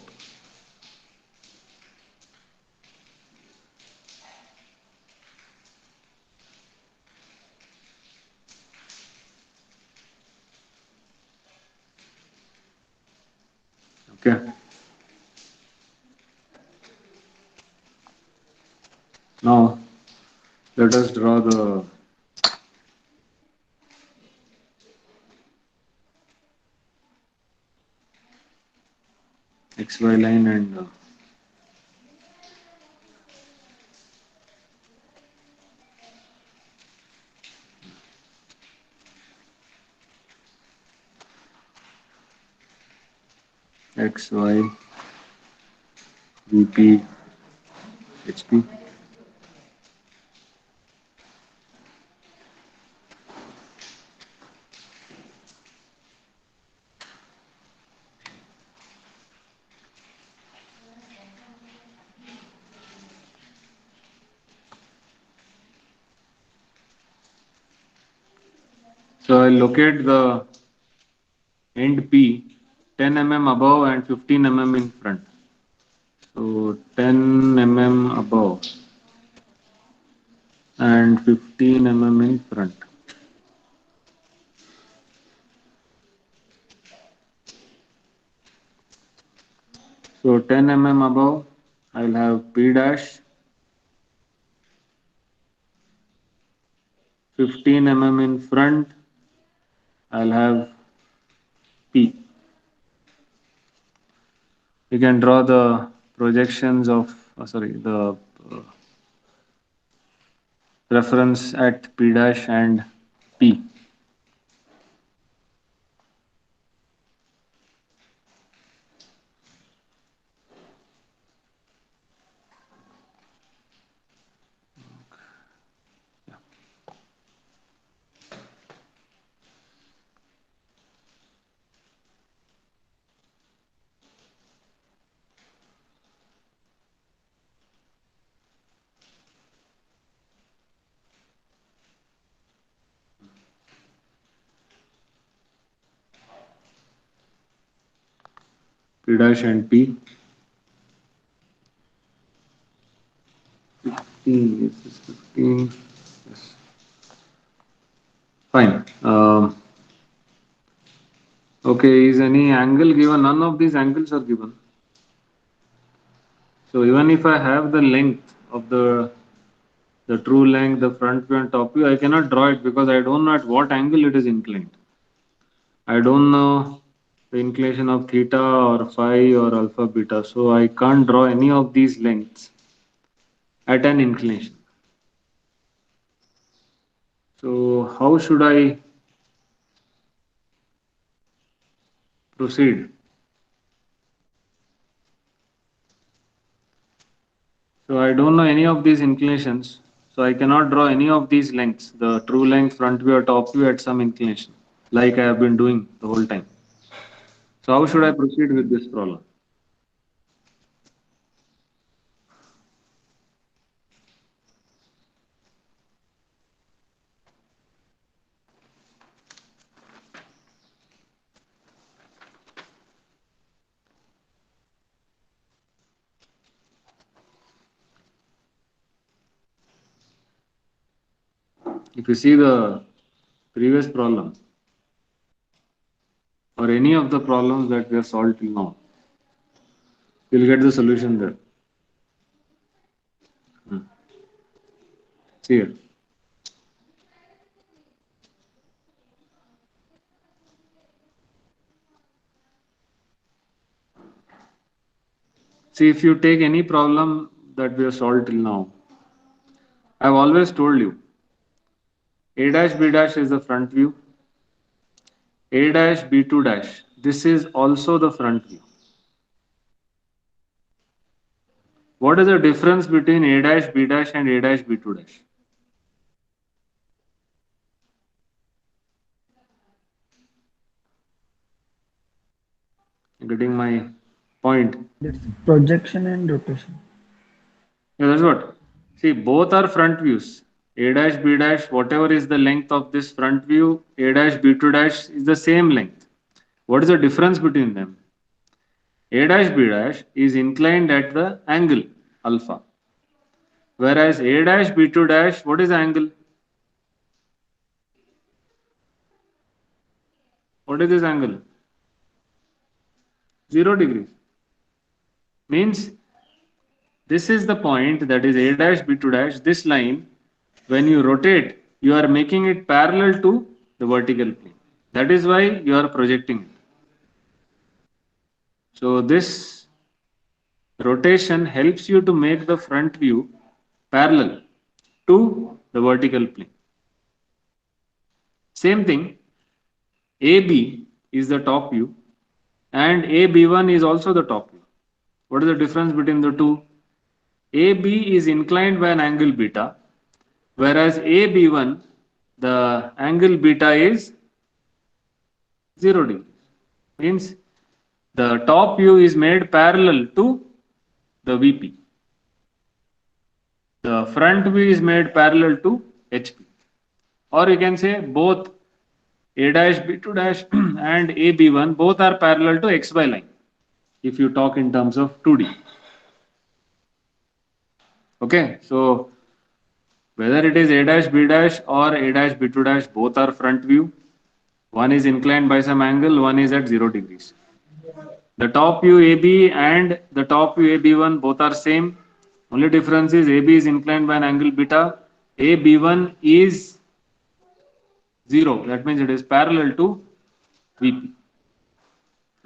Let us draw the XY line and XY, VP, HP. So I'll locate the end P 10 mm above and 15 mm in front. So 10 mm above and 15 mm in front. So 10 mm above, I'll have P dash, 15 mm in front, I'll have P. You can draw the projections of, the reference at P dash and P. P dash and P. 15, yes, it's 15. Yes. Fine. Okay, is any angle given? None of these angles are given. So even if I have the length of the true length, the front view and top view, I cannot draw it because I don't know at what angle it is inclined. I don't know the inclination of theta or phi or alpha beta, so I can't draw any of these lengths at an inclination. So how should I proceed? So I don't know any of these inclinations, so I cannot draw any of these lengths, the true length, front view or top view at some inclination, like I have been doing the whole time. So how should I proceed with this problem? If you see the previous problem or any of the problems that we have solved till now, you'll get the solution there. See here. See, if you take any problem that we have solved till now, I've always told you A dash B dash is the front view, A dash B2 dash. This is also the front view. What is the difference between A dash B dash and A dash B2 dash? Getting my point? That's projection and rotation. Yeah, that's what. See, both are front views. A dash B dash, whatever is the length of this front view, A dash B2 dash is the same length. What is the difference between them? A dash B dash is inclined at the angle alpha. Whereas A dash B2 dash, what is the angle? What is this angle? 0 degrees. Means this is the point, that is A dash B2 dash, this line when you rotate, you are making it parallel to the vertical plane. That is why you are projecting it. So this rotation helps you to make the front view parallel to the vertical plane. Same thing, AB is the top view and AB1 is also the top view. What is the difference between the two? AB is inclined by an angle beta, whereas AB1, the angle beta is 0 degree. Means the top view is made parallel to the VP. The front view is made parallel to HP. Or you can say both A dash, B2 dash and AB1 both are parallel to XY line if you talk in terms of 2D. Okay, so whether it is A dash, B dash or A dash, B2 dash, both are front view. One is inclined by some angle, one is at 0 degrees. The top view AB and the top view AB1 both are same. Only difference is AB is inclined by an angle beta. AB1 is 0. That means it is parallel to VP.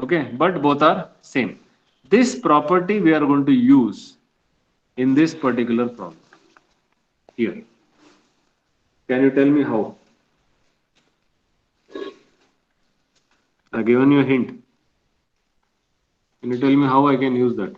Okay, but both are same. This property we are going to use in this particular problem here. Can you tell me how? I've given you a hint. Can you tell me how I can use that?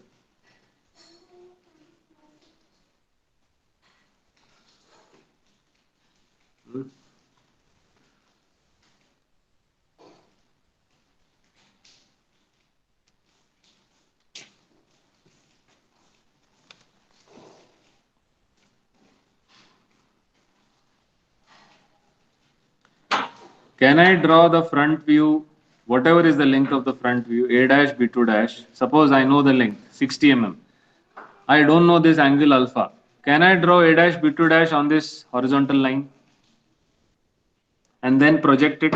Can I draw the front view, whatever is the length of the front view, A dash, B2 dash. Suppose I know the length, 60 mm. I don't know this angle alpha. Can I draw A dash, B2 dash on this horizontal line and then project it?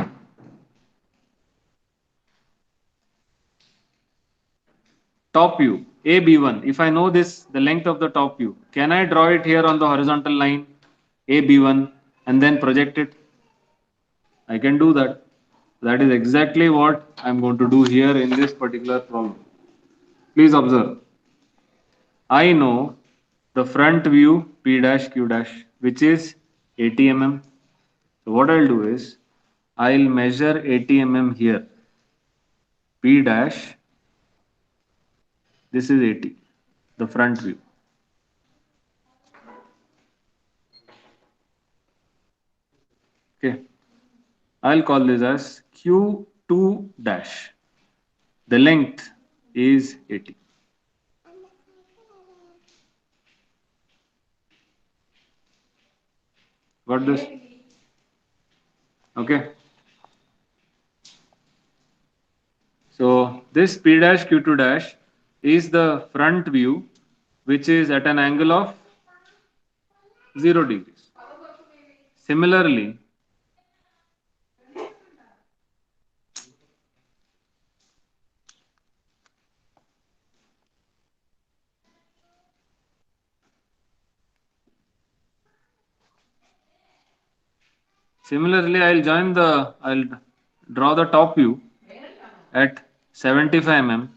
Top view, AB1. If I know this, the length of the top view, can I draw it here on the horizontal line, AB1, and then project it? I can do that. That is exactly what I'm going to do here in this particular problem. Please observe. I know the front view P dash Q dash, which is 80 mm. So what I'll do is, I'll measure 80 mm here. P dash, this is 80, the front view. Okay. I'll call this as Q2 dash. The length is 80. Got this? Okay. So this P dash Q2 dash is the front view, which is at an angle of 0 degrees. Similarly, I'll draw the top view at 75 mm.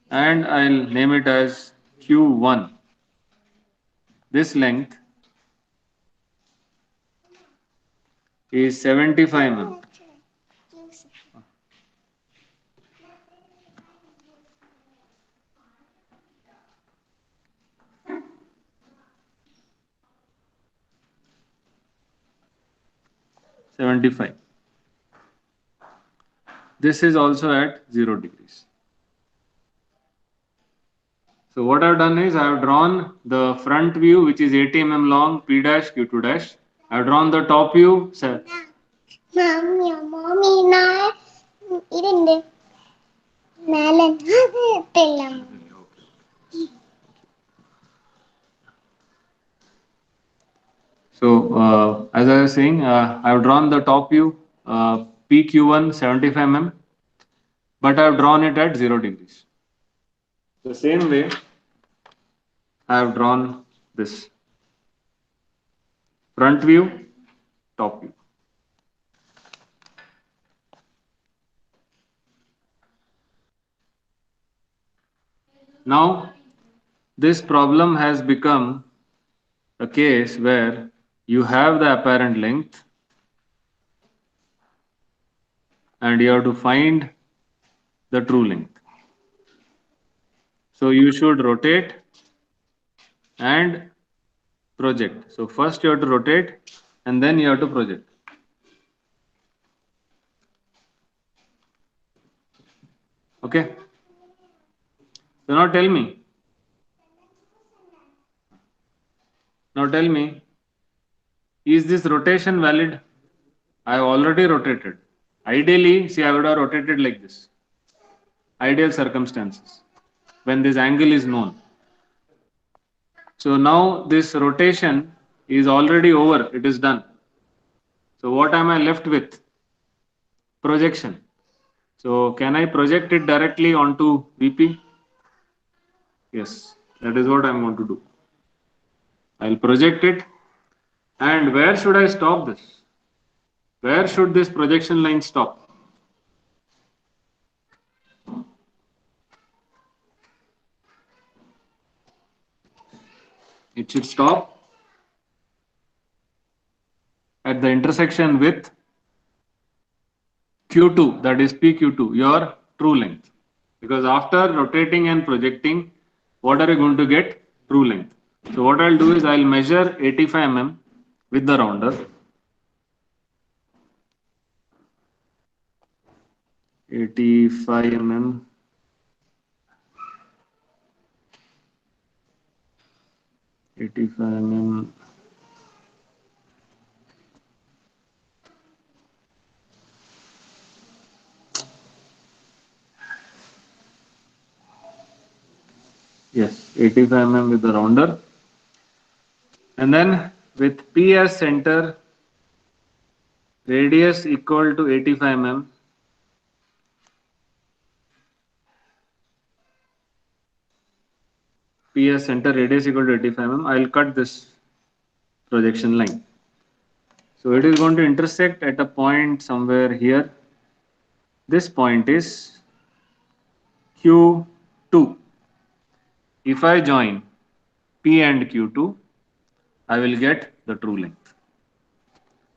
And I'll name it as Q1. This length is 75 mm. This is also at 0 degrees. So what I've done is I've drawn the front view, which is 80 mm long, P dash Q2 dash. I've drawn the top view. So as I was saying, I've drawn the top view, PQ1 75 mm. but I have drawn it at 0 degrees. The same way, I have drawn this front view, top view. Now, this problem has become a case where you have the apparent length and you have to find the true length. So you should rotate and project. So first you have to rotate and then you have to project. Okay. So now tell me, is this rotation valid? I have already rotated. Ideally, see, I would have rotated like this. Ideal circumstances when this angle is known. So now this rotation is already over. It is done. So what am I left with? Projection. So can I project it directly onto VP? Yes, that is what I'm going to do. I'll project it. And where should I stop this? Where should this projection line stop? It should stop at the intersection with Q2, that is PQ2, your true length. Because after rotating and projecting, what are you going to get? True length. So what I'll do is I'll measure 85 mm with the rounder. 85 mm. Yes, 85 mm with the rounder. And then with P as center, radius equal to 85 mm. P as center, radius equal to 85 mm. I'll cut this projection line. So it is going to intersect at a point somewhere here. This point is Q2. If I join P and Q2, I will get the true length,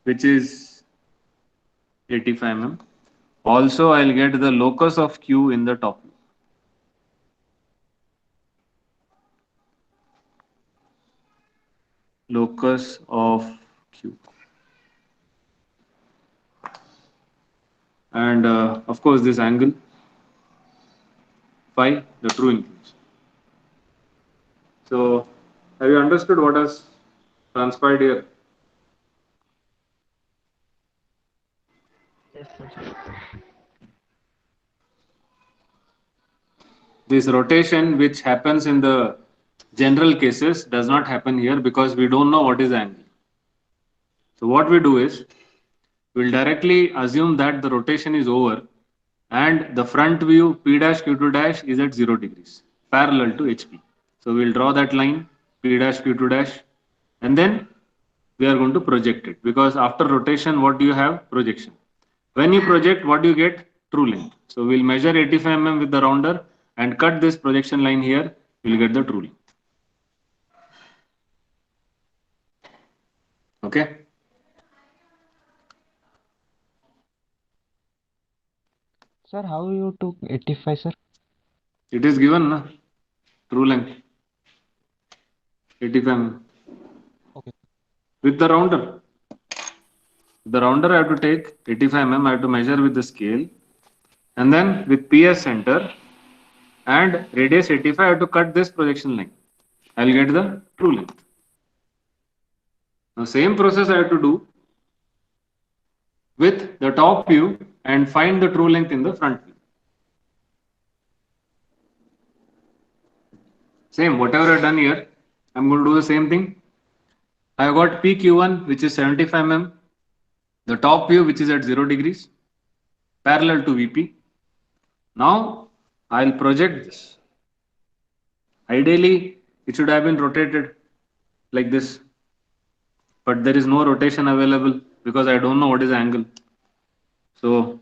which is 85 mm. Also, I'll get the locus of Q in the top view. Locus of Q. And of course, this angle phi, the true inclination. So, have you understood what has transpired here? Yes, sir. This rotation, which happens in the general cases, does not happen here because we don't know what is the angle. So, what we do is, we'll directly assume that the rotation is over and the front view P dash Q2 dash is at 0 degrees, parallel to HP. So, we'll draw that line P dash Q2 dash and then we are going to project it, because after rotation, what do you have? Projection. When you project, what do you get? True length. So we'll measure 85 mm with the rounder and cut this projection line here. We'll get the true length. Okay. Sir, how you took 85, sir? It is given, na? True length 85 mm. Okay. With the rounder. The rounder I have to take 85 mm, I have to measure with the scale, and then with PS center and radius 85, I have to cut this projection line. I'll get the true length. Now, same process I have to do with the top view and find the true length in the front view. Same, whatever I've done here, I'm going to do the same thing. I've got PQ1, which is 75 mm, the top view, which is at 0 degrees, parallel to VP. Now I'll project this. Ideally, it should have been rotated like this, but there is no rotation available because I don't know what is angle. So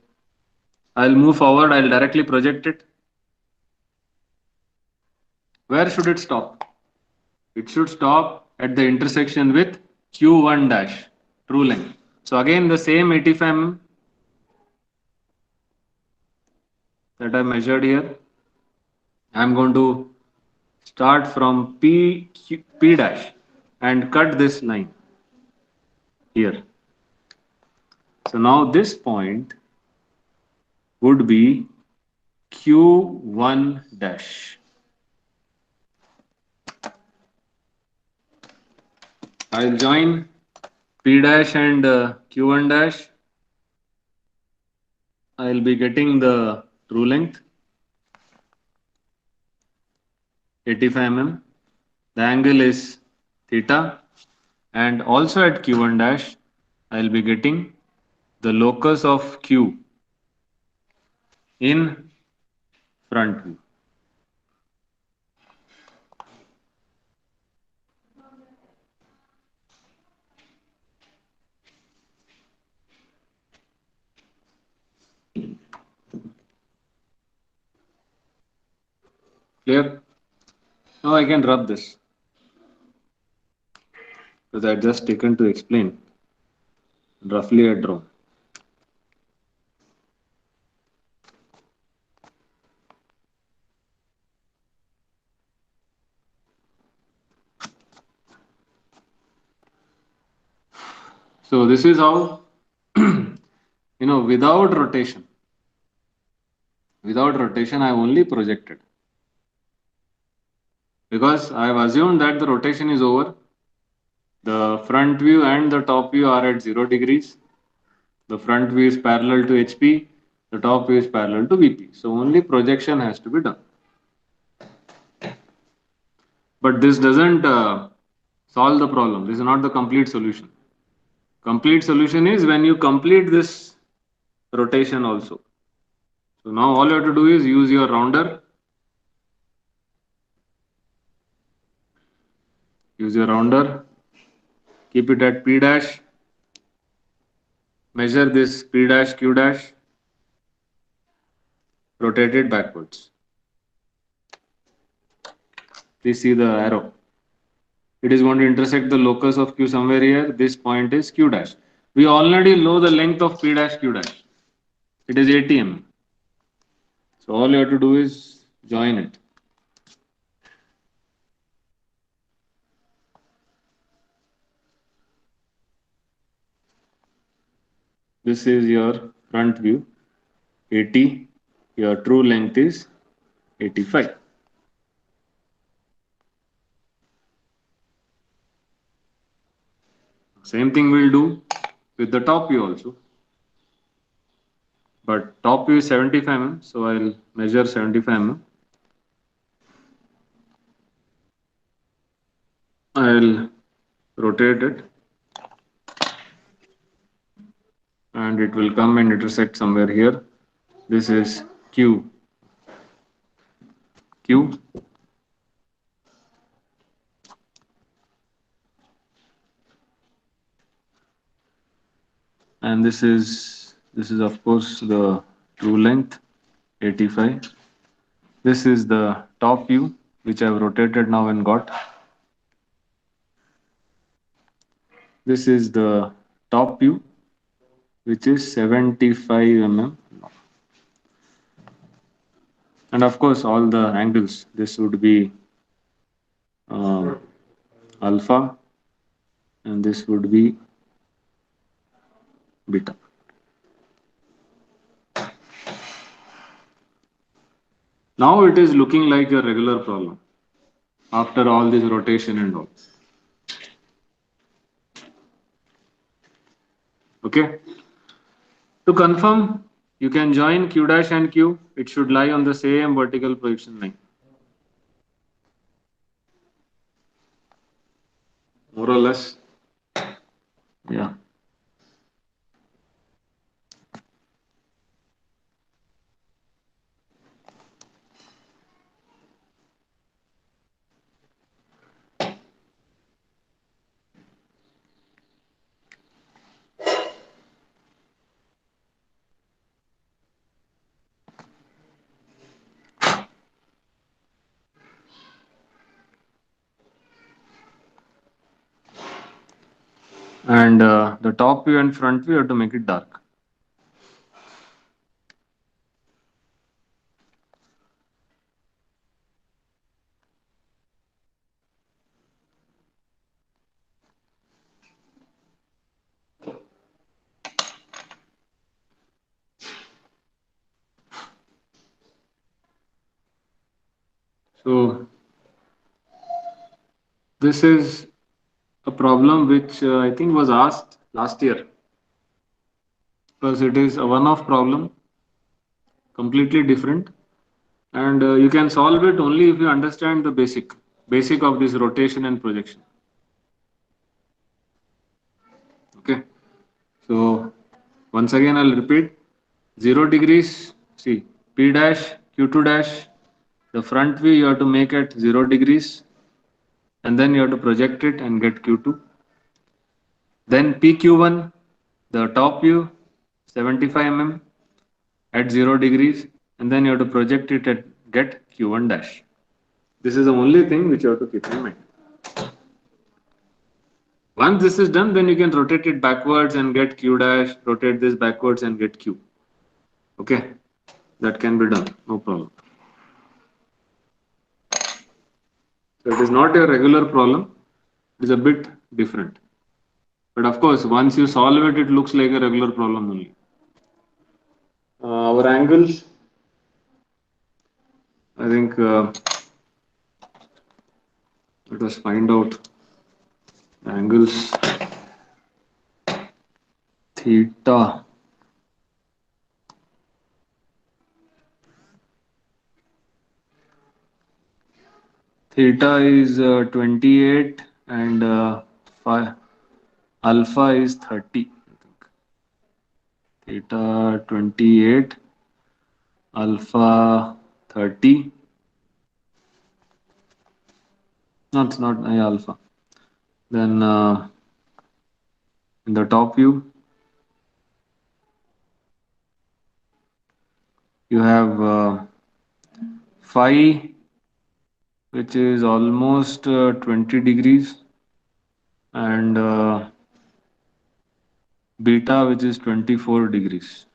I'll move forward, I'll directly project it. Where should it stop? It should stop at the intersection with Q1 dash, true length. So again, the same 85 mm that I measured here, I'm going to start from P dash and cut this line here. So now this point would be Q1 dash. I'll join P dash and Q1 dash. I'll be getting the true length 85 mm. The angle is theta, and also at Q1 dash I'll be getting the locus of Q in front view. Clear? Now I can rub this because I just taken to explain. Roughly I draw. So this is how without rotation I only projected because I have assumed that the rotation is over. The front view and the top view are at 0 degrees. The front view is parallel to HP, the top view is parallel to VP. So only projection has to be done. But this doesn't solve the problem. This is not the complete solution. Complete solution is when you complete this rotation also. So now all you have to do is use your rounder. Use your rounder. Keep it at P dash. Measure this P dash, Q dash. Rotate it backwards. Please see the arrow. It is going to intersect the locus of Q somewhere here. This point is Q dash. We already know the length of P dash, Q dash. It is 80 mm. So all you have to do is join it. This is your front view, 80. Your true length is 85. Same thing we'll do with the top view also. But top view is 75 mm, so I'll measure 75 mm. I'll rotate it and it will come and intersect somewhere here. This is Q. And this is of course the true length 85. This is the top view which I have rotated now and got. This is the top view which is 75 mm. And of course all the angles, this would be alpha and this would be beta. Now it is looking like a regular problem after all this rotation and all. Okay. To confirm, you can join Q dash and Q. It should lie on the same vertical projection line. More or less. Yeah. and the top view and front view you have to make it dark. So this is a problem which I think was asked last year, because it is a one-off problem, completely different, and you can solve it only if you understand the basic of this rotation and projection. Okay, so once again I'll repeat: 0 degrees. See, P dash Q2 dash. The front view you have to make at 0 degrees, and then you have to project it and get Q2. Then PQ1, the top view, 75 mm at 0 degrees, and then you have to project it and get Q1 dash. This is the only thing which you have to keep in mind. Once this is done, then you can rotate it backwards and get Q dash, rotate this backwards and get Q. Okay, that can be done, no problem. So it is not a regular problem, it is a bit different. But of course, once you solve it, it looks like a regular problem only. Our angles, I think, let us find out the angles. Theta. Theta is 28 and phi, alpha is 30. Theta 28, alpha 30. No, it's not alpha. Then in the top view, you have phi, which is almost 20 degrees, and beta, which is 24 degrees.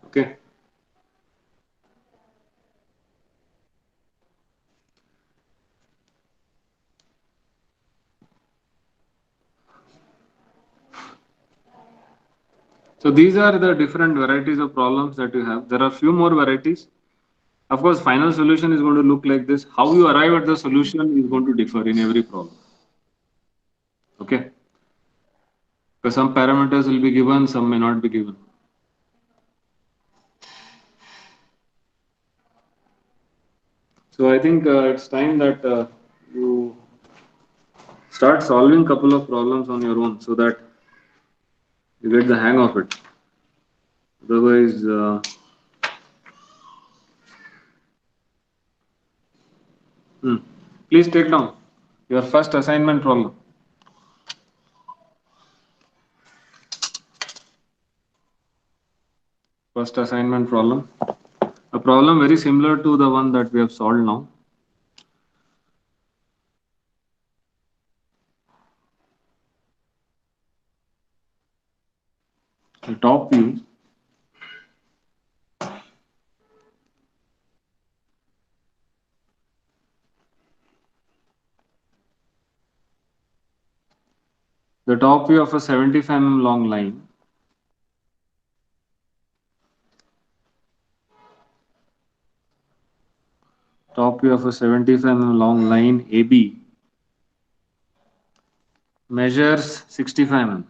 Okay. So these are the different varieties of problems that you have. There are few more varieties. Of course, final solution is going to look like this. How you arrive at the solution is going to differ in every problem. Okay. Because some parameters will be given, some may not be given. So I think it's time that you start solving couple of problems on your own so that you get the hang of it. Otherwise, please take down your first assignment problem. First assignment problem. A problem very similar to the one that we have solved now. The top view. The top view of a 75 mm long line. Top view of a 75 mm long line AB measures 65 mm.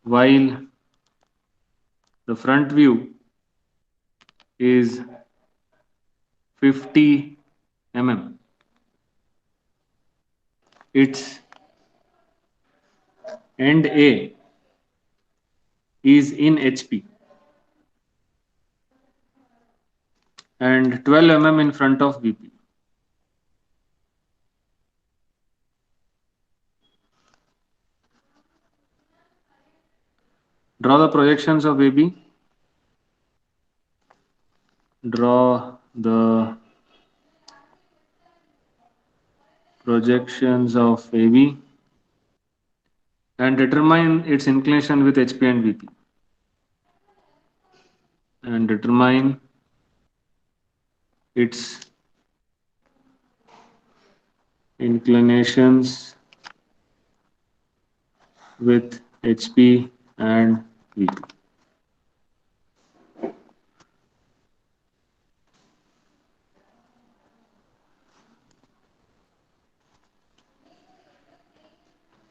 While the front view is 50 mm. Its end A is in HP and 12 mm in front of BP. Draw the projections of AB. Draw the projections of AB and determine its inclination with HP and VP. And determine its inclinations with HP and VP.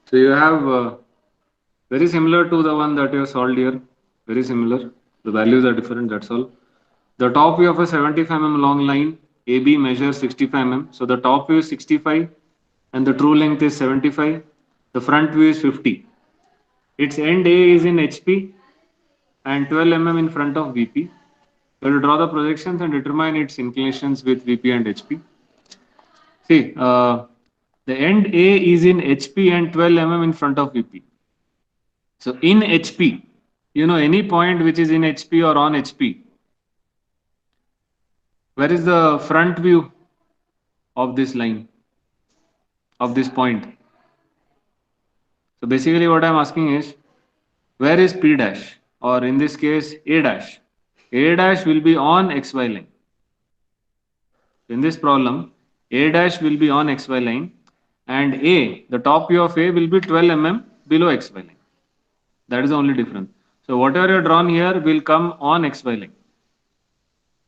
So you have very similar to the one that you have solved here. Very similar. The values are different, that's all. The top view of a 75 mm long line, AB measures 65 mm. So the top view is 65 and the true length is 75. The front view is 50. Its end A is in HP and 12 mm in front of VP. You have to draw the projections and determine its inclinations with VP and HP. See, the end A is in HP and 12 mm in front of VP. So in HP, you know, any point which is in HP or on HP, where is the front view of this line, of this point? So basically what I'm asking is, where is P dash? Or in this case, A dash. A dash will be on XY line. In this problem, A dash will be on XY line and A, the top view of A will be 12 mm below XY line. That is the only difference. So whatever you drawn here will come on XY line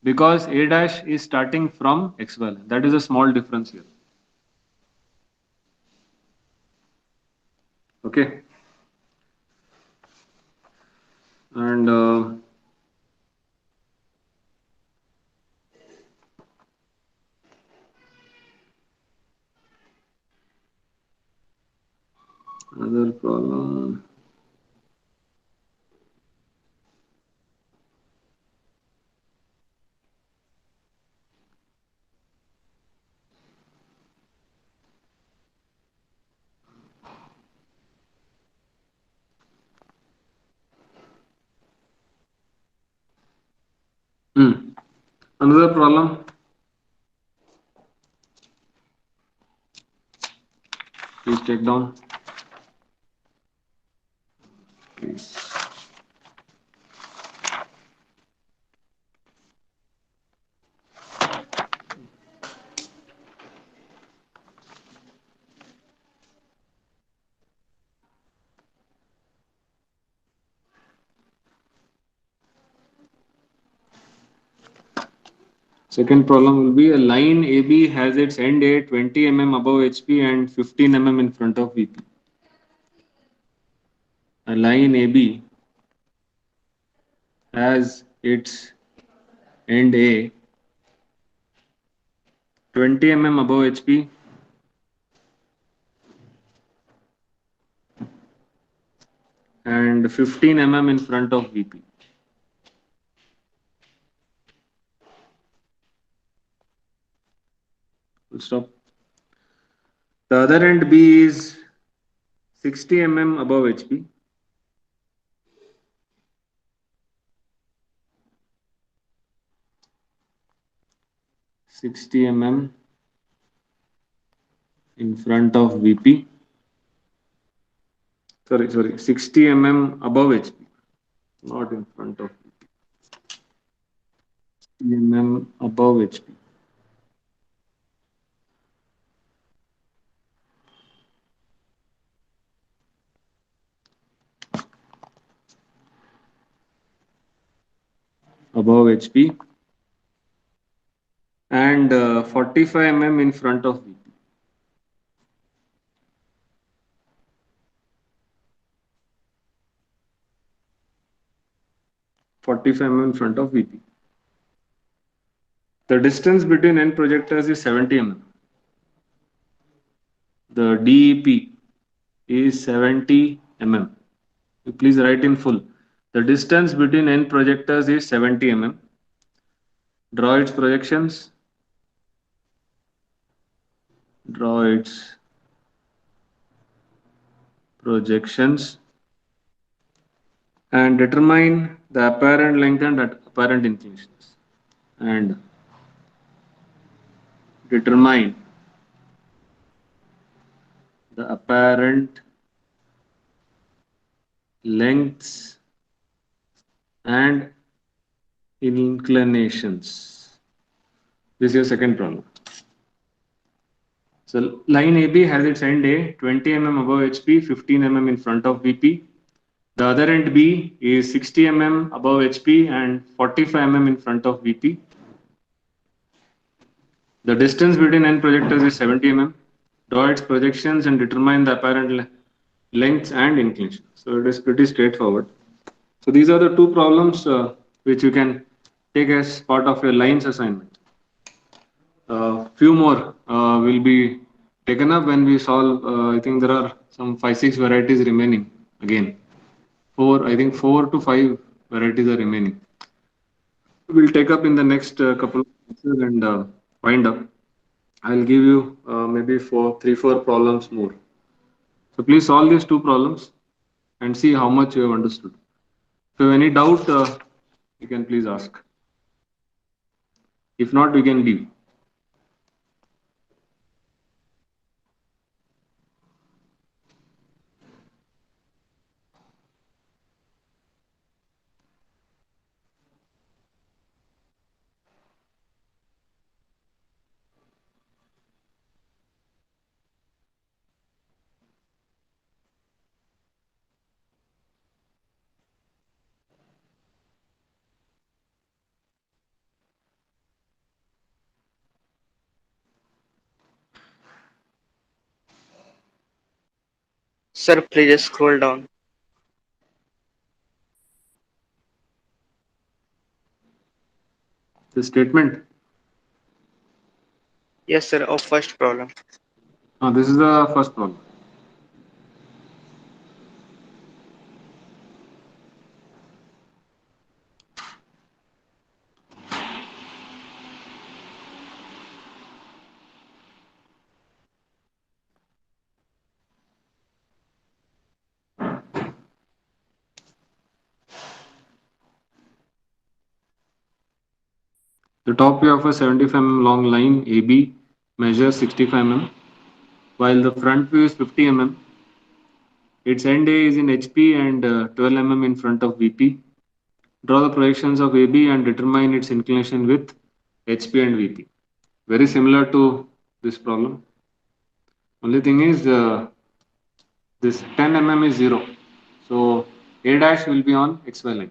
because A dash is starting from XY line. That is a small difference here. Okay. And another problem. Another problem. Please take down. Please. Second problem will be a line AB has its end A 20 mm above HP and 15 mm in front of VP. A line AB has its end A 20 mm above HP and 15 mm in front of VP. Full stop. The other end B is 60 mm above HP. In front of VP. Sorry, 60 above HP, not in front of VP. 60 above HP. Above HP and 45 in front of VP. 45 in front of VP. The distance between end projectors is 70 mm. The DEP is 70 mm. Please write in full. The distance between end projectors is 70 mm. Draw its projections. Draw its projections and determine the apparent length and apparent inclinations, and determine the apparent lengths and inclinations. This is your second problem. So line AB has its end A 20 mm above HP, 15 mm in front of VP. The other end B is 60 mm above HP and 45 mm in front of VP. The distance between end projectors is 70 mm. Draw its projections and determine the apparent lengths and inclinations. So it is pretty straightforward. So these are the two problems which you can take as part of your lines assignment. Few more will be taken up when we solve. I think there are some 5-6 varieties remaining again. I think 4 to 5 varieties are remaining. We'll take up in the next couple of classes and wind up. I'll give you maybe 4 problems more. So please solve these two problems and see how much you have understood. If you have any doubt, you can please ask. If not, we can leave. Sir, please just scroll down. The statement. Yes, sir, of first problem. This is the first problem. The top view of a 75 mm long line AB measures 65 mm, while the front view is 50 mm. Its end A is in HP and 12 mm in front of VP. Draw the projections of AB and determine its inclination with HP and VP. Very similar to this problem. Only thing is this 10 mm is 0. So A dash will be on XY line.